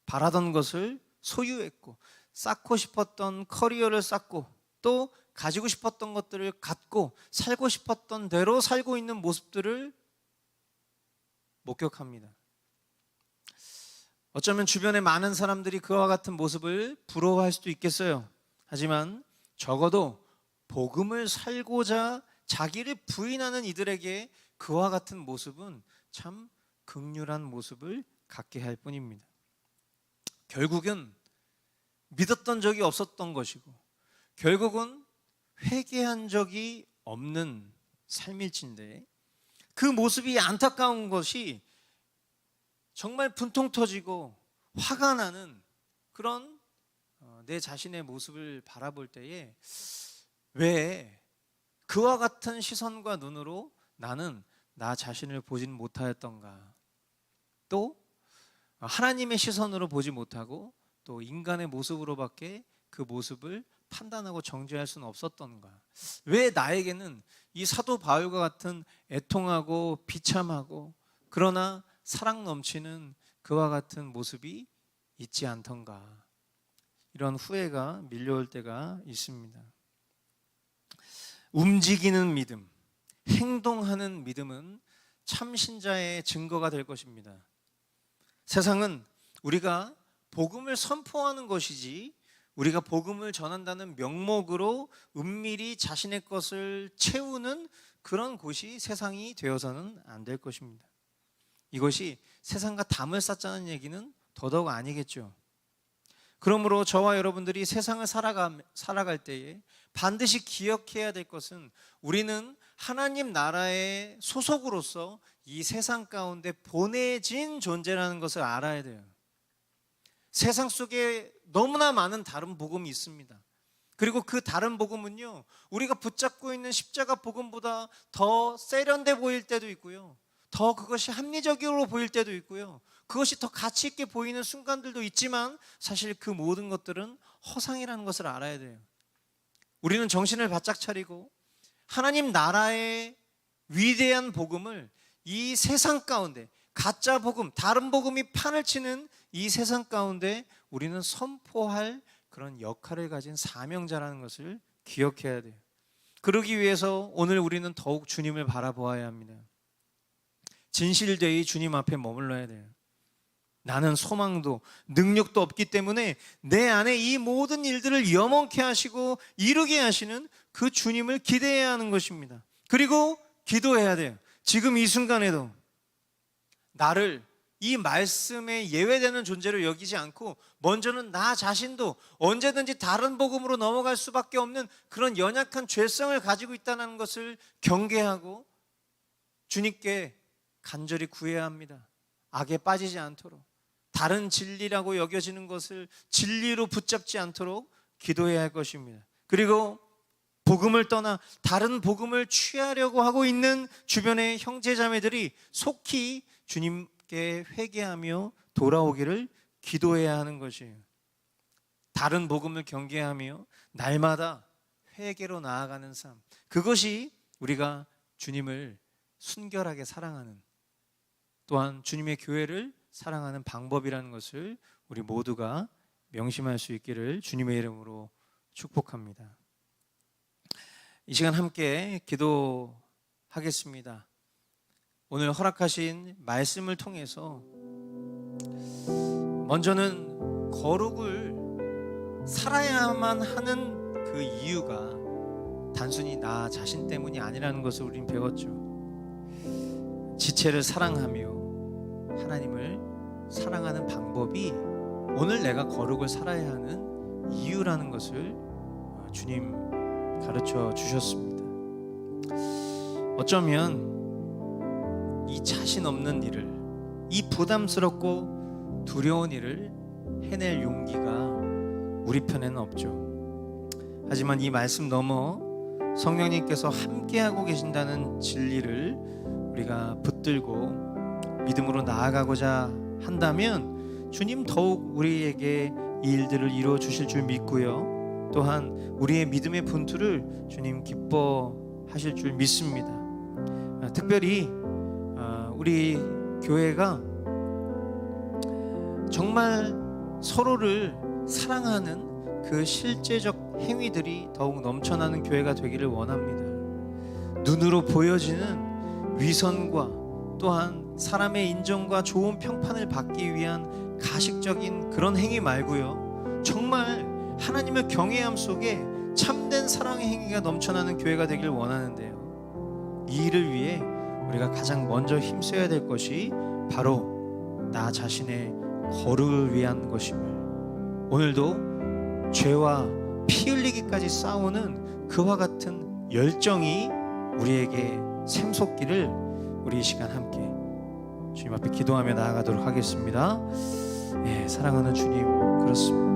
Speaker 2: 바라던 것을 소유했고 쌓고 싶었던 커리어를 쌓고 또 가지고 싶었던 것들을 갖고 살고 싶었던 대로 살고 있는 모습들을 목격합니다. 어쩌면 주변에 많은 사람들이 그와 같은 모습을 부러워할 수도 있겠어요. 하지만 적어도 복음을 살고자 자기를 부인하는 이들에게 그와 같은 모습은 참 극률한 모습을 갖게 할 뿐입니다. 결국은 믿었던 적이 없었던 것이고 결국은 회개한 적이 없는 삶일진데 그 모습이 안타까운 것이 정말 분통 터지고 화가 나는 그런 내 자신의 모습을 바라볼 때에 왜 그와 같은 시선과 눈으로 나는 나 자신을 보진 못하였던가, 또 하나님의 시선으로 보지 못하고 또 인간의 모습으로밖에 그 모습을 판단하고 정죄할 수는 없었던가, 왜 나에게는 이 사도 바울과 같은 애통하고 비참하고 그러나 사랑 넘치는 그와 같은 모습이 있지 않던가, 이런 후회가 밀려올 때가 있습니다. 움직이는 믿음, 행동하는 믿음은 참 신자의 증거가 될 것입니다. 세상은 우리가 복음을 선포하는 것이지 우리가 복음을 전한다는 명목으로 은밀히 자신의 것을 채우는 그런 곳이 세상이 되어서는 안 될 것입니다. 이것이 세상과 담을 쌓자는 얘기는 더더욱 아니겠죠. 그러므로 저와 여러분들이 세상을 살아갈 때에 반드시 기억해야 될 것은 우리는 하나님 나라의 소속으로서 이 세상 가운데 보내진 존재라는 것을 알아야 돼요. 세상 속에 너무나 많은 다른 복음이 있습니다. 그리고 그 다른 복음은요, 우리가 붙잡고 있는 십자가 복음보다 더 세련돼 보일 때도 있고요, 더 그것이 합리적으로 보일 때도 있고요, 그것이 더 가치 있게 보이는 순간들도 있지만 사실 그 모든 것들은 허상이라는 것을 알아야 돼요. 우리는 정신을 바짝 차리고 하나님 나라의 위대한 복음을 이 세상 가운데, 가짜 복음, 다른 복음이 판을 치는 이 세상 가운데 우리는 선포할 그런 역할을 가진 사명자라는 것을 기억해야 돼요. 그러기 위해서 오늘 우리는 더욱 주님을 바라보아야 합니다. 진실되이 주님 앞에 머물러야 돼요. 나는 소망도 능력도 없기 때문에 내 안에 이 모든 일들을 염원케 하시고 이루게 하시는 그 주님을 기대해야 하는 것입니다. 그리고 기도해야 돼요. 지금 이 순간에도 나를 이 말씀에 예외되는 존재로 여기지 않고 먼저는 나 자신도 언제든지 다른 복음으로 넘어갈 수밖에 없는 그런 연약한 죄성을 가지고 있다는 것을 경계하고 주님께 간절히 구해야 합니다. 악에 빠지지 않도록, 다른 진리라고 여겨지는 것을 진리로 붙잡지 않도록 기도해야 할 것입니다. 그리고 복음을 떠나 다른 복음을 취하려고 하고 있는 주변의 형제자매들이 속히 주님께 회개하며 돌아오기를 기도해야 하는 것이에요. 다른 복음을 경계하며 날마다 회개로 나아가는 삶, 그것이 우리가 주님을 순결하게 사랑하는, 또한 주님의 교회를 사랑하는 방법이라는 것을 우리 모두가 명심할 수 있기를 주님의 이름으로 축복합니다. 이 시간 함께 기도하겠습니다. 오늘 허락하신 말씀을 통해서 먼저는 거룩을 살아야만 하는 그 이유가 단순히 나 자신 때문이 아니라는 것을 우리는 배웠죠. 지체를 사랑하며 하나님을 사랑하는 방법이 오늘 내가 거룩을 살아야 하는 이유라는 것을 주님 가르쳐 주셨습니다. 어쩌면 이 자신 없는 일을, 이 부담스럽고 두려운 일을 해낼 용기가 우리 편에는 없죠. 하지만 이 말씀 넘어 성령님께서 함께하고 계신다는 진리를 우리가 붙들고 믿음으로 나아가고자 한다면 주님 더욱 우리에게 이 일들을 이루어 주실 줄 믿고요, 또한 우리의 믿음의 분투를 주님 기뻐하실 줄 믿습니다. 특별히 우리 교회가 정말 서로를 사랑하는 그 실제적 행위들이 더욱 넘쳐나는 교회가 되기를 원합니다. 눈으로 보여지는 위선과 또한 사람의 인정과 좋은 평판을 받기 위한 가식적인 그런 행위 말고요, 정말 하나님의 경외함 속에 참된 사랑의 행위가 넘쳐나는 교회가 되길 원하는데요, 이 일을 위해 우리가 가장 먼저 힘써야 될 것이 바로 나 자신의 거룩을 위한 것임을, 오늘도 죄와 피 흘리기까지 싸우는 그와 같은 열정이 우리에게 샘솟기를 우리 이 시간 함께 주님 앞에 기도하며 나아가도록 하겠습니다. 사랑하는 주님, 그렇습니다.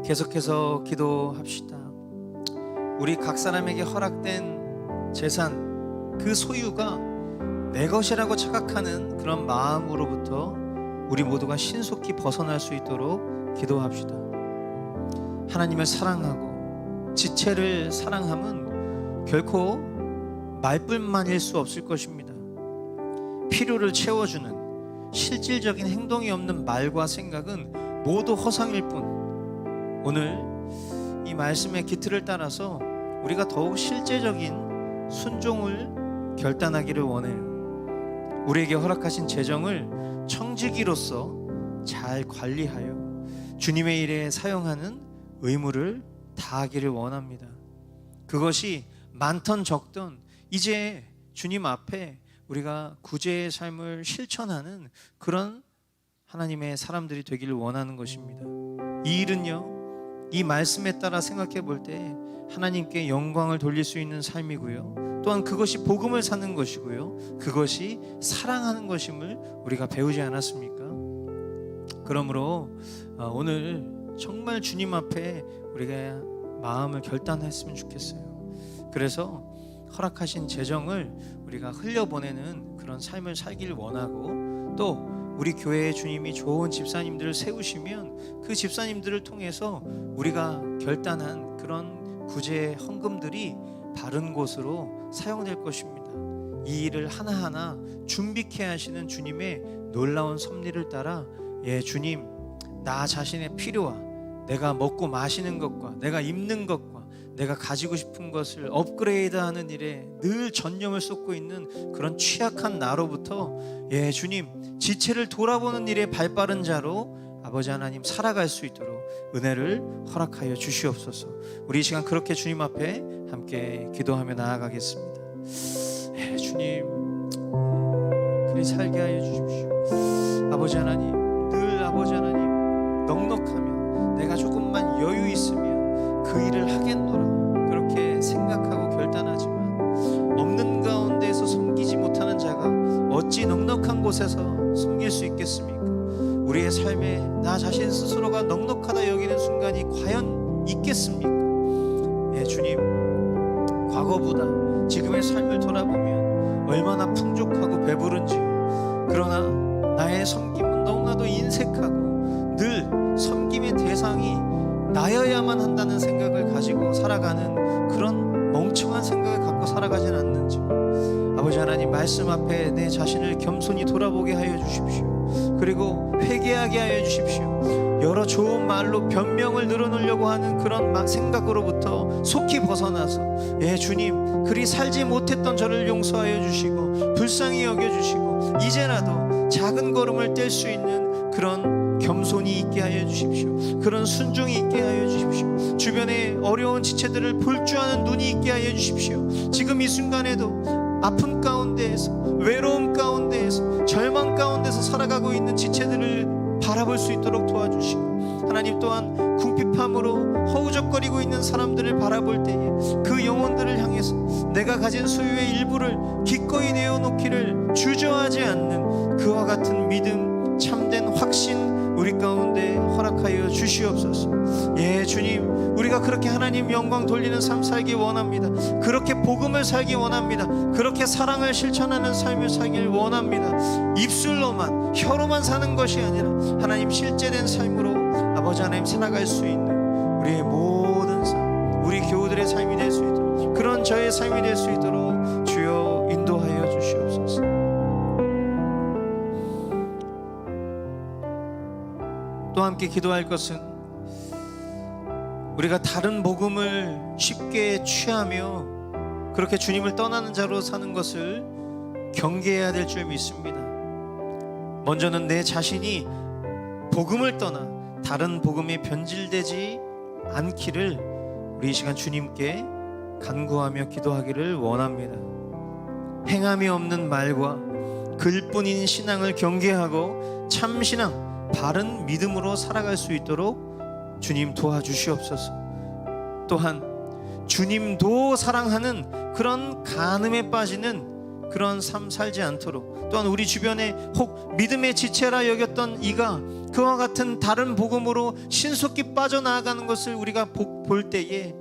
Speaker 2: 계속해서 기도합시다. 우리 각 사람에게 허락된 재산, 그 소유가 내 것이라고 착각하는 그런 마음으로부터 우리 모두가 신속히 벗어날 수 있도록 기도합시다. 하나님을 사랑하고 지체를 사랑함은 결코 말뿐만일 수 없을 것입니다. 필요를 채워주는 실질적인 행동이 없는 말과 생각은 모두 허상일 뿐, 오늘 이 말씀의 기틀을 따라서 우리가 더욱 실제적인 순종을 결단하기를 원해요. 우리에게 허락하신 재정을 청지기로서 잘 관리하여 주님의 일에 사용하는 의무를 다하기를 원합니다. 그것이 많던 적던 이제 주님 앞에 우리가 구제의 삶을 실천하는 그런 하나님의 사람들이 되기를 원하는 것입니다. 이 일은요, 이 말씀에 따라 생각해 볼 때 하나님께 영광을 돌릴 수 있는 삶이고요, 또한 그것이 복음을 사는 것이고요, 그것이 사랑하는 것임을 우리가 배우지 않았습니까? 그러므로 오늘 정말 주님 앞에 우리가 마음을 결단했으면 좋겠어요. 그래서 허락하신 재정을 우리가 흘려보내는 그런 삶을 살기를 원하고, 또 우리 교회에 주님이 좋은 집사님들을 세우시면 그 집사님들을 통해서 우리가 결단한 그런 구제 헌금들이 바른 곳으로 사용될 것입니다. 이 일을 하나하나 준비케 하시는 주님의 놀라운 섭리를 따라, 주님, 나 자신의 필요와 내가 먹고 마시는 것과 내가 입는 것과 내가 가지고 싶은 것을 업그레이드하는 일에 늘 전념을 쏟고 있는 그런 취약한 나로부터, 주님, 지체를 돌아보는 일에 발빠른 자로 아버지 하나님 살아갈 수 있도록 은혜를 허락하여 주시옵소서. 우리 이 시간 그렇게 주님 앞에 함께 기도하며 나아가겠습니다. 주님, 그리 살게 하여 주십시오. 아버지 하나님, 늘 아버지 하나님, 넉넉하면 내가 조금만 여유 있으면 그 일을 하겠노라 그렇게 생각하고 결단하지만, 없는 가운데에서 섬기지 못하는 자가 어찌 넉넉한 곳에서 섬길 수 있겠습니까? 우리의 삶에 나 자신 스스로가 넉넉하다 여기는 순간이 과연 있겠습니까? 주님, 과거보다 지금의 삶을 돌아보면 얼마나 풍족하고 배부른지, 그러나 나의 섬김은 너무나도 인색하고 늘 섬김의 대상이 나여야만 한다는 생각을 가지고 살아가는 그런 멍청한 생각을 갖고 살아가진 않는지, 아버지 하나님 말씀 앞에 내 자신을 겸손히 돌아보게 하여 주십시오. 그리고 회개하게 하여 주십시오. 여러 좋은 말로 변명을 늘어놓으려고 하는 그런 생각으로부터 속히 벗어나서, 주님, 그리 살지 못했던 저를 용서하여 주시고 불쌍히 여겨주시고 이제라도 작은 걸음을 뗄 수 있는 그런 겸손이 있게 하여 주십시오. 그런 순종이 있게 하여 주십시오. 주변에 어려운 지체들을 볼 줄 아는 눈이 있게 하여 주십시오. 지금 이 순간에도 아픔 가운데에서, 외로움 가운데에서, 절망 가운데서 살아가고 있는 지체들을 바라볼 수 있도록 도와주시고, 하나님 또한 궁핍함으로 허우적거리고 있는 사람들을 바라볼 때에 그 영혼들을 향해서 내가 가진 소유의 일부를 기꺼이 내어놓기를 주저하지 않는 그와 같은 믿음, 참된 확신 우리 가운데 허락하여 주시옵소서. 주님, 우리가 그렇게 하나님 영광 돌리는 삶 살기 원합니다. 그렇게 복음을 살기 원합니다. 그렇게 사랑을 실천하는 삶을 살길 원합니다. 입술로만, 혀로만 사는 것이 아니라 하나님 실제된 삶으로 아버지 하나님 살아갈 수 있는 우리의 모든 삶, 우리 교우들의 삶이 될 수 있도록, 그런 저의 삶이 될 수 있도록 주여 인도하여 주시옵소서. 또 함께 기도할 것은, 우리가 다른 복음을 쉽게 취하며 그렇게 주님을 떠나는 자로 사는 것을 경계해야 될 줄 믿습니다. 먼저는 내 자신이 복음을 떠나 다른 복음에 변질되지 않기를 우리 이 시간 주님께 간구하며 기도하기를 원합니다. 행함이 없는 말과 글뿐인 신앙을 경계하고 참신앙, 바른 믿음으로 살아갈 수 있도록 주님 도와주시옵소서. 또한 주님도 사랑하는 그런 간음에 빠지는 그런 삶 살지 않도록, 또한 우리 주변에 혹 믿음의 지체라 여겼던 이가 그와 같은 다른 복음으로 신속히 빠져나가는 것을 우리가 볼 때에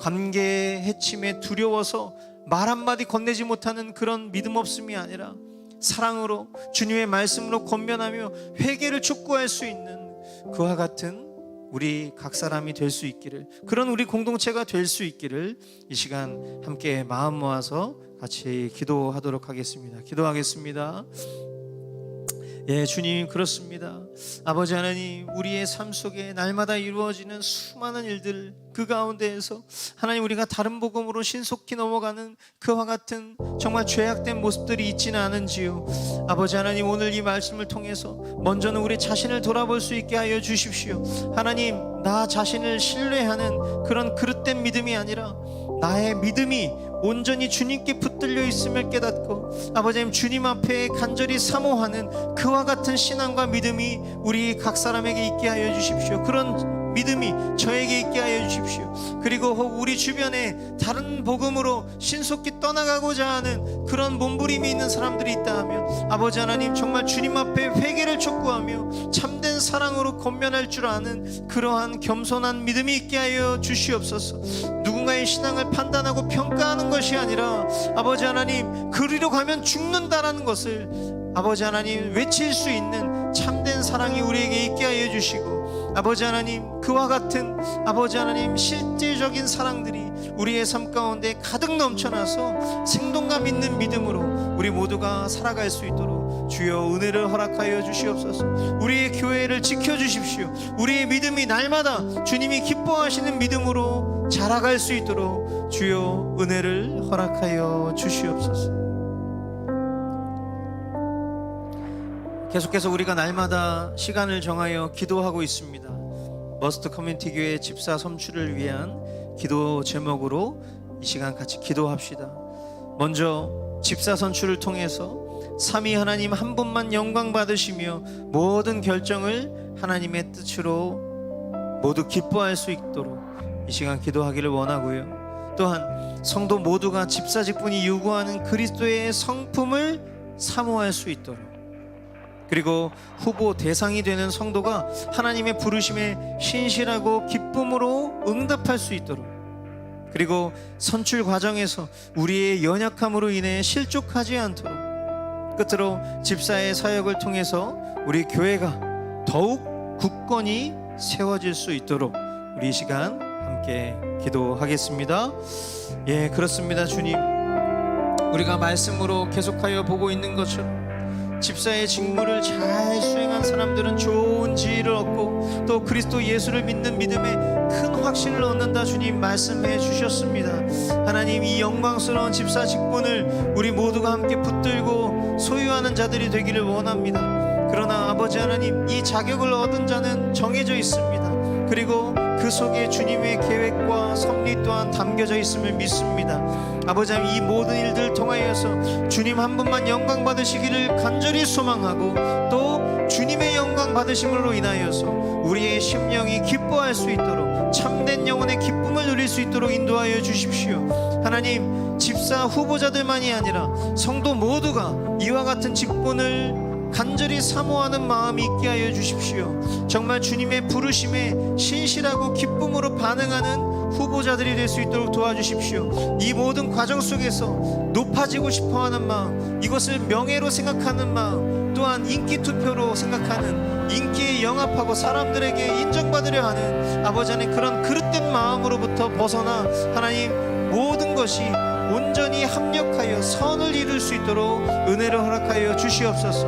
Speaker 2: 관계의 해침에 두려워서 말 한마디 건네지 못하는 그런 믿음 없음이 아니라 사랑으로 주님의 말씀으로 권면하며 회개를 촉구할 수 있는 그와 같은 우리 각 사람이 될 수 있기를, 그런 우리 공동체가 될 수 있기를 이 시간 함께 마음 모아서 같이 기도하도록 하겠습니다. 기도하겠습니다. 예, 주님, 그렇습니다. 아버지 하나님, 우리의 삶 속에 날마다 이루어지는 수많은 일들, 그 가운데에서 하나님, 우리가 다른 복음으로 신속히 넘어가는 그와 같은 정말 죄악된 모습들이 있지는 않은지요. 아버지 하나님, 오늘 이 말씀을 통해서 먼저는 우리 자신을 돌아볼 수 있게 하여 주십시오. 하나님, 나 자신을 신뢰하는 그런 그릇된 믿음이 아니라 나의 믿음이 온전히 주님께 붙들려 있음을 깨닫고, 아버지 하나님, 주님 앞에 간절히 사모하는 그와 같은 신앙과 믿음이 우리 각 사람에게 있게 하여 주십시오. 그런 믿음이 저에게 있게 하여 주십시오. 그리고 혹 우리 주변에 다른 복음으로 신속히 떠나가고자 하는 그런 몸부림이 있는 사람들이 있다 하면, 아버지 하나님, 정말 주님 앞에 회개를 촉구하며 참된 사랑으로 권면할 줄 아는 그러한 겸손한 믿음이 있게 하여 주시옵소서. 누군가의 신앙을 판단하고 평가하는 것이 아니라, 아버지 하나님, 그리로 가면 죽는다라는 것을 아버지 하나님 외칠 수 있는 참된 사랑이 우리에게 있게 하여 주시고, 아버지 하나님, 그와 같은 아버지 하나님 실제적인 사랑들이 우리의 삶 가운데 가득 넘쳐나서 생동감 있는 믿음으로 우리 모두가 살아갈 수 있도록 주여 은혜를 허락하여 주시옵소서. 우리의 교회를 지켜주십시오. 우리의 믿음이 날마다 주님이 기뻐하시는 믿음으로 자라갈 수 있도록 주여 은혜를 허락하여 주시옵소서. 계속해서 우리가 날마다 시간을 정하여 기도하고 있습니다. 머스트 커뮤니티 교회 집사 선출을 위한 기도 제목으로 이 시간 같이 기도합시다. 먼저 집사 선출을 통해서 삼위 하나님 한 분만 영광 받으시며 모든 결정을 하나님의 뜻으로 모두 기뻐할 수 있도록 이 시간 기도하기를 원하고요. 또한 성도 모두가 집사 직분이 요구하는 그리스도의 성품을 사모할 수 있도록, 그리고 후보 대상이 되는 성도가 하나님의 부르심에 신실하고 기쁨으로 응답할 수 있도록, 그리고 선출 과정에서 우리의 연약함으로 인해 실족하지 않도록, 끝으로 집사의 사역을 통해서 우리 교회가 더욱 굳건히 세워질 수 있도록 우리 이 시간 함께 기도하겠습니다. 예, 그렇습니다. 주님, 우리가 말씀으로 계속하여 보고 있는 것처럼 집사의 직무를 잘 수행한 사람들은 좋은 지혜를 얻고 또 그리스도 예수를 믿는 믿음에 큰 확신을 얻는다 주님 말씀해 주셨습니다. 하나님, 이 영광스러운 집사 직분을 우리 모두가 함께 붙들고 소유하는 자들이 되기를 원합니다. 그러나 아버지 하나님, 이 자격을 얻은 자는 정해져 있습니다. 그리고 그 속에 주님의 계획과 섭리 또한 담겨져 있음을 믿습니다. 아버지 하나님, 이 모든 일들을 통하여서 주님 한 분만 영광 받으시기를 간절히 소망하고, 또 주님의 영광 받으심으로 인하여서 우리의 심령이 기뻐할 수 있도록 참된 영혼의 기쁨을 누릴 수 있도록 인도하여 주십시오. 하나님, 집사 후보자들만이 아니라 성도 모두가 이와 같은 직분을 간절히 사모하는 마음이 있게 하여 주십시오. 정말 주님의 부르심에 신실하고 기쁨으로 반응하는 후보자들이 될 수 있도록 도와주십시오. 이 모든 과정 속에서 높아지고 싶어하는 마음, 이것을 명예로 생각하는 마음, 또한 인기 투표로 생각하는, 인기에 영합하고 사람들에게 인정받으려 하는 아버지 하나님 그런 그릇된 마음으로부터 벗어나 하나님, 모든 것이 온전히 합력하여 선을 이룰 수 있도록 은혜를 허락하여 주시옵소서.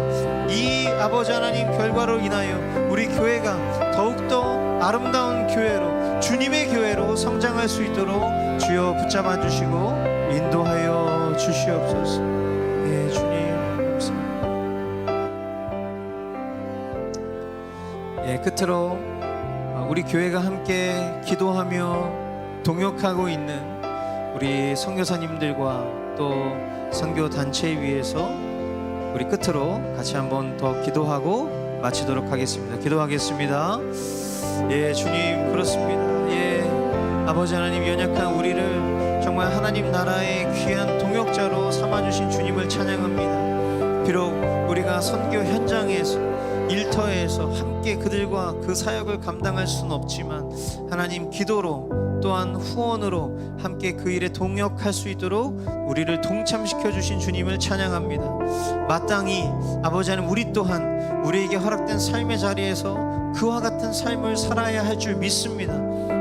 Speaker 2: 이 아버지 하나님 결과로 인하여 우리 교회가 더욱더 아름다운 교회로, 주님의 교회로 성장할 수 있도록 주여 붙잡아 주시고 인도하여 주시옵소서. 네, 주님 감사합니다. 네, 끝으로 우리 교회가 함께 기도하며 동역하고 있는 우리 선교사님들과 또 선교단체 위해서 우리 끝으로 같이 한번 더 기도하고 마치도록 하겠습니다. 기도하겠습니다. 예, 주님, 그렇습니다. 예, 아버지 하나님, 연약한 우리를 정말 하나님 나라의 귀한 동역자로 삼아주신 주님을 찬양합니다. 비록 우리가 선교 현장에서, 일터에서 함께 그들과 그 사역을 감당할 수는 없지만 하나님, 기도로 또한 후원으로 함께 그 일에 동역할 수 있도록 우리를 동참시켜 주신 주님을 찬양합니다. 마땅히 아버지 하나님, 우리 또한 우리에게 허락된 삶의 자리에서 그와 같은 삶을 살아야 할 줄 믿습니다.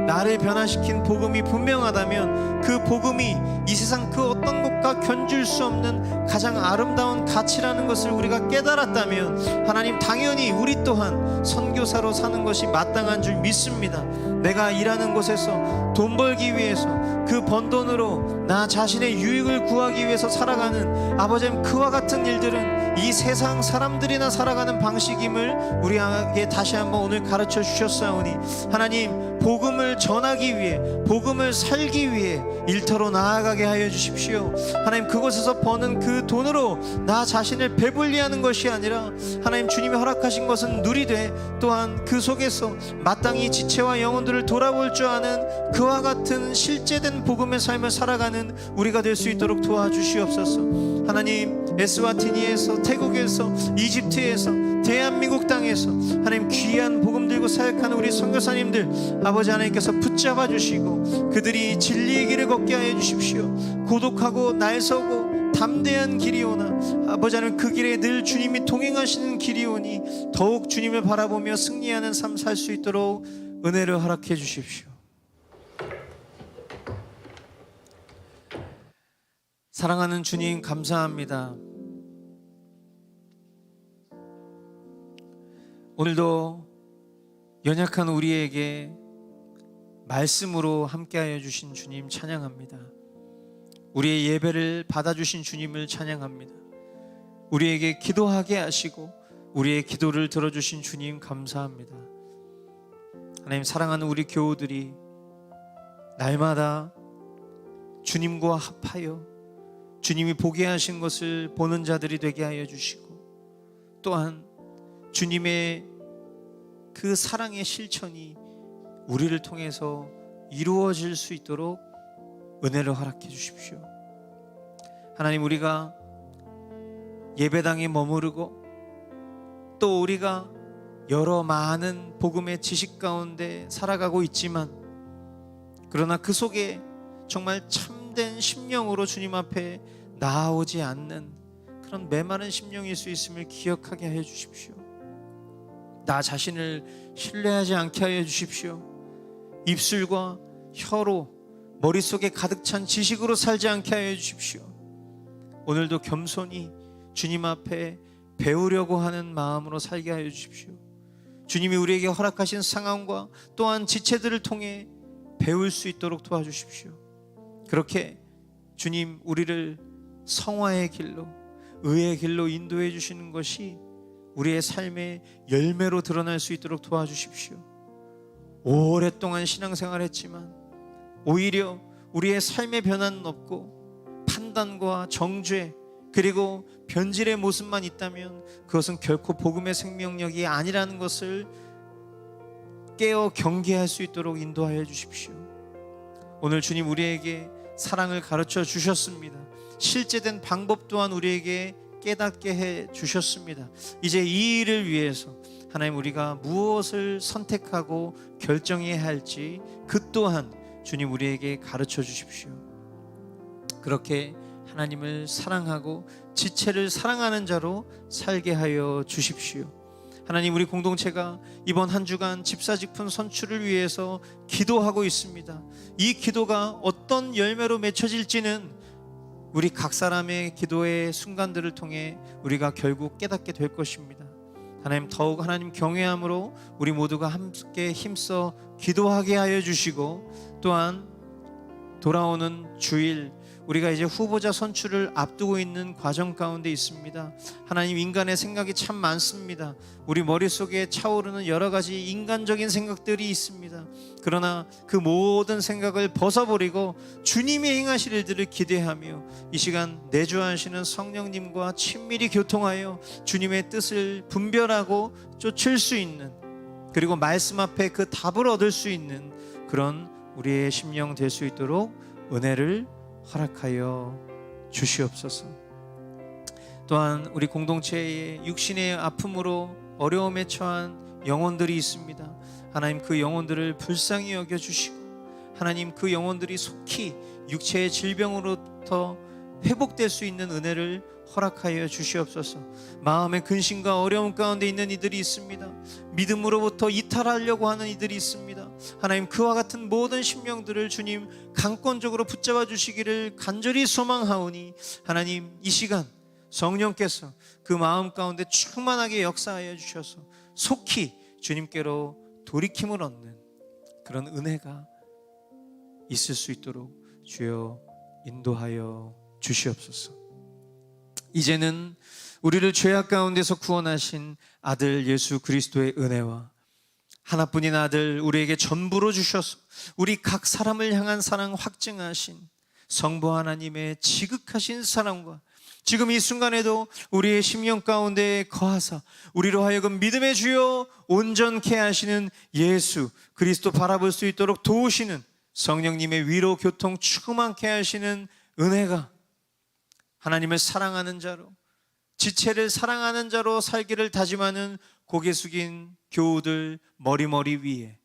Speaker 2: 나를 변화시킨 복음이 분명하다면 그 복음이 이 세상 그 어떤 것과 견줄 수 없는 가장 아름다운 가치라는 것을 우리가 깨달았다면 하나님, 당연히 우리 또한 선교사로 사는 것이 마땅한 줄 믿습니다. 내가 일하는 곳에서 돈 벌기 위해서 그 번 돈으로 나 자신의 유익을 구하기 위해서 살아가는 아버지님, 그와 같은 일들은 이 세상 사람들이나 살아가는 방식임을 우리에게 다시 한번 오늘 가르쳐 주셨사오니 하나님, 복음을 전하기 위해, 복음을 살기 위해 일터로 나아가게 하여 주십시오. 하나님, 그곳에서 버는 그 돈으로 나 자신을 배불리하는 것이 아니라 하나님, 주님이 허락하신 것은 누리되 또한 그 속에서 마땅히 지체와 영혼들을 돌아볼 줄 아는 그와 같은 실제된 복음의 삶을 살아가는 우리가 될 수 있도록 도와주시옵소서. 하나님, 에스와티니에서, 태국에서, 이집트에서, 대한민국 땅에서 하나님, 귀한 복음 들고 사역하는 우리 선교사님들 아버지 하나님께서 붙잡아 주시고 그들이 진리의 길을 걷게 하여 주십시오. 고독하고 날서고 담대한 길이오나 아버지 하나님, 그 길에 늘 주님이 동행하시는 길이오니 더욱 주님을 바라보며 승리하는 삶 살 수 있도록 은혜를 허락해 주십시오. 사랑하는 주님, 감사합니다. 오늘도 연약한 우리에게 말씀으로 함께하여 주신 주님 찬양합니다. 우리의 예배를 받아주신 주님을 찬양합니다. 우리에게 기도하게 하시고 우리의 기도를 들어주신 주님 감사합니다. 하나님, 사랑하는 우리 교우들이 날마다 주님과 합하여 주님이 보게 하신 것을 보는 자들이 되게 하여 주시고 또한 주님의 그 사랑의 실천이 우리를 통해서 이루어질 수 있도록 은혜를 허락해 주십시오. 하나님, 우리가 예배당에 머무르고 또 우리가 여러 많은 복음의 지식 가운데 살아가고 있지만 그러나 그 속에 정말 참된 심령으로 주님 앞에 나아오지 않는 그런 메마른 심령일 수 있음을 기억하게 하여 주십시오. 나 자신을 신뢰하지 않게 하여 주십시오. 입술과 혀로 머릿속에 가득 찬 지식으로 살지 않게 하여 주십시오. 오늘도 겸손히 주님 앞에 배우려고 하는 마음으로 살게 하여 주십시오. 주님이 우리에게 허락하신 상황과 또한 지체들을 통해 배울 수 있도록 도와주십시오. 그렇게 주님, 우리를 성화의 길로, 의의 길로 인도해 주시는 것이 우리의 삶의 열매로 드러날 수 있도록 도와주십시오. 오랫동안 신앙생활을 했지만 오히려 우리의 삶의 변화는 없고 판단과 정죄 그리고 변질의 모습만 있다면 그것은 결코 복음의 생명력이 아니라는 것을 깨어 경계할 수 있도록 인도하여 주십시오. 오늘 주님, 우리에게 사랑을 가르쳐 주셨습니다. 실제된 방법 또한 우리에게 깨닫게 해 주셨습니다. 이제 이 일을 위해서 하나님, 우리가 무엇을 선택하고 결정해야 할지 그 또한 주님 우리에게 가르쳐 주십시오. 그렇게 하나님을 사랑하고 지체를 사랑하는 자로 살게 하여 주십시오. 하나님, 우리 공동체가 이번 한 주간 집사직분 선출을 위해서 기도하고 있습니다. 이 기도가 어떤 열매로 맺혀질지는 우리 각 사람의 기도의 순간들을 통해 우리가 결국 깨닫게 될 것입니다. 하나님, 더욱 하나님 경외함으로 우리 모두가 함께 힘써 기도하게 하여 주시고 또한 돌아오는 주일 우리가 이제 후보자 선출을 앞두고 있는 과정 가운데 있습니다. 하나님, 인간의 생각이 참 많습니다. 우리 머릿속에 차오르는 여러 가지 인간적인 생각들이 있습니다. 그러나 그 모든 생각을 벗어버리고 주님이 행하실 일들을 기대하며 이 시간 내주하시는 성령님과 친밀히 교통하여 주님의 뜻을 분별하고 쫓을 수 있는, 그리고 말씀 앞에 그 답을 얻을 수 있는 그런 우리의 심령 될 수 있도록 은혜를 허락하여 주시옵소서. 또한 우리 공동체에 육신의 아픔으로 어려움에 처한 영혼들이 있습니다. 하나님, 그 영혼들을 불쌍히 여겨주시고 하나님, 그 영혼들이 속히 육체의 질병으로부터 회복될 수 있는 은혜를 허락하여 주시옵소서. 마음의 근심과 어려움 가운데 있는 이들이 있습니다. 믿음으로부터 이탈하려고 하는 이들이 있습니다. 하나님, 그와 같은 모든 심령들을 주님 강권적으로 붙잡아 주시기를 간절히 소망하오니, 하나님, 이 시간 성령께서 그 마음 가운데 충만하게 역사하여 주셔서 속히 주님께로 돌이킴을 얻는 그런 은혜가 있을 수 있도록 주여 인도하여 주시옵소서. 이제는 우리를 죄악 가운데서 구원하신 아들 예수 그리스도의 은혜와 하나뿐인 아들 우리에게 전부로 주셔서 우리 각 사람을 향한 사랑 확증하신 성부 하나님의 지극하신 사랑과 지금 이 순간에도 우리의 심령 가운데 거하사 우리로 하여금 믿음의 주여 온전케 하시는 예수 그리스도 바라볼 수 있도록 도우시는 성령님의 위로 교통 충만케 하시는 은혜가 하나님을 사랑하는 자로, 지체를 사랑하는 자로 살기를 다짐하는 고개 숙인 교우들 머리 위에,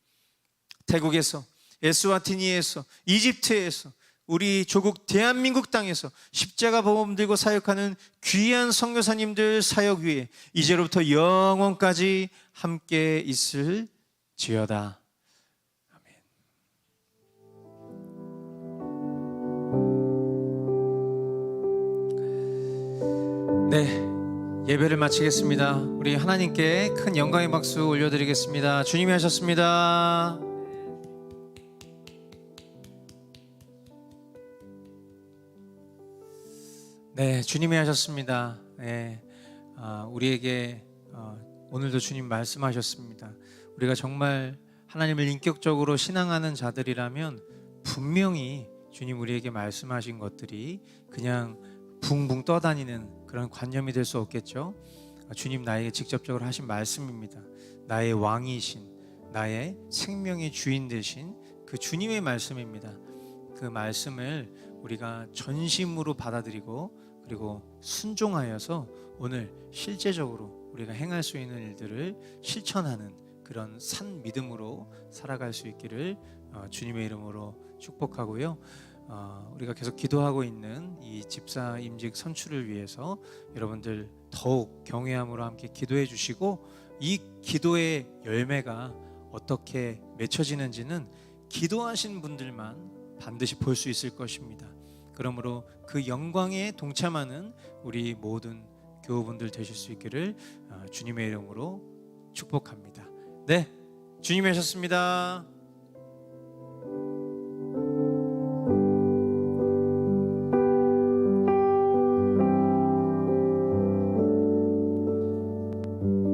Speaker 2: 태국에서, 에스와티니에서, 이집트에서, 우리 조국 대한민국 땅에서 십자가 복음 들고 사역하는 귀한 선교사님들 사역 위에 이제로부터 영원까지 함께 있을지어다. 네, 예배를 마치겠습니다. 우리 하나님께 큰 영광의 박수 올려드리겠습니다. 주님이 하셨습니다. 네, 주님이 하셨습니다. 네, 우리에게 오늘도 주님 말씀하셨습니다. 우리가 정말 하나님을 인격적으로 신앙하는 자들이라면 분명히 주님 우리에게 말씀하신 것들이 그냥 붕붕 떠다니는 그런 관념이 될 수 없겠죠. 주님 나에게 직접적으로 하신 말씀입니다. 나의 왕이신, 나의 생명의 주인 되신 그 주님의 말씀입니다. 그 말씀을 우리가 전심으로 받아들이고 그리고 순종하여서 오늘 실제적으로 우리가 행할 수 있는 일들을 실천하는 그런 산 믿음으로 살아갈 수 있기를 주님의 이름으로 축복하고요. 우리가 계속 기도하고 있는 이 집사 임직 선출을 위해서 여러분들 더욱 경외함으로 함께 기도해 주시고, 이 기도의 열매가 어떻게 맺혀지는지는 기도하신 분들만 반드시 볼 수 있을 것입니다. 그러므로 그 영광에 동참하는 우리 모든 교우분들 되실 수 있기를 주님의 이름으로 축복합니다. 네, 주님이 하셨습니다.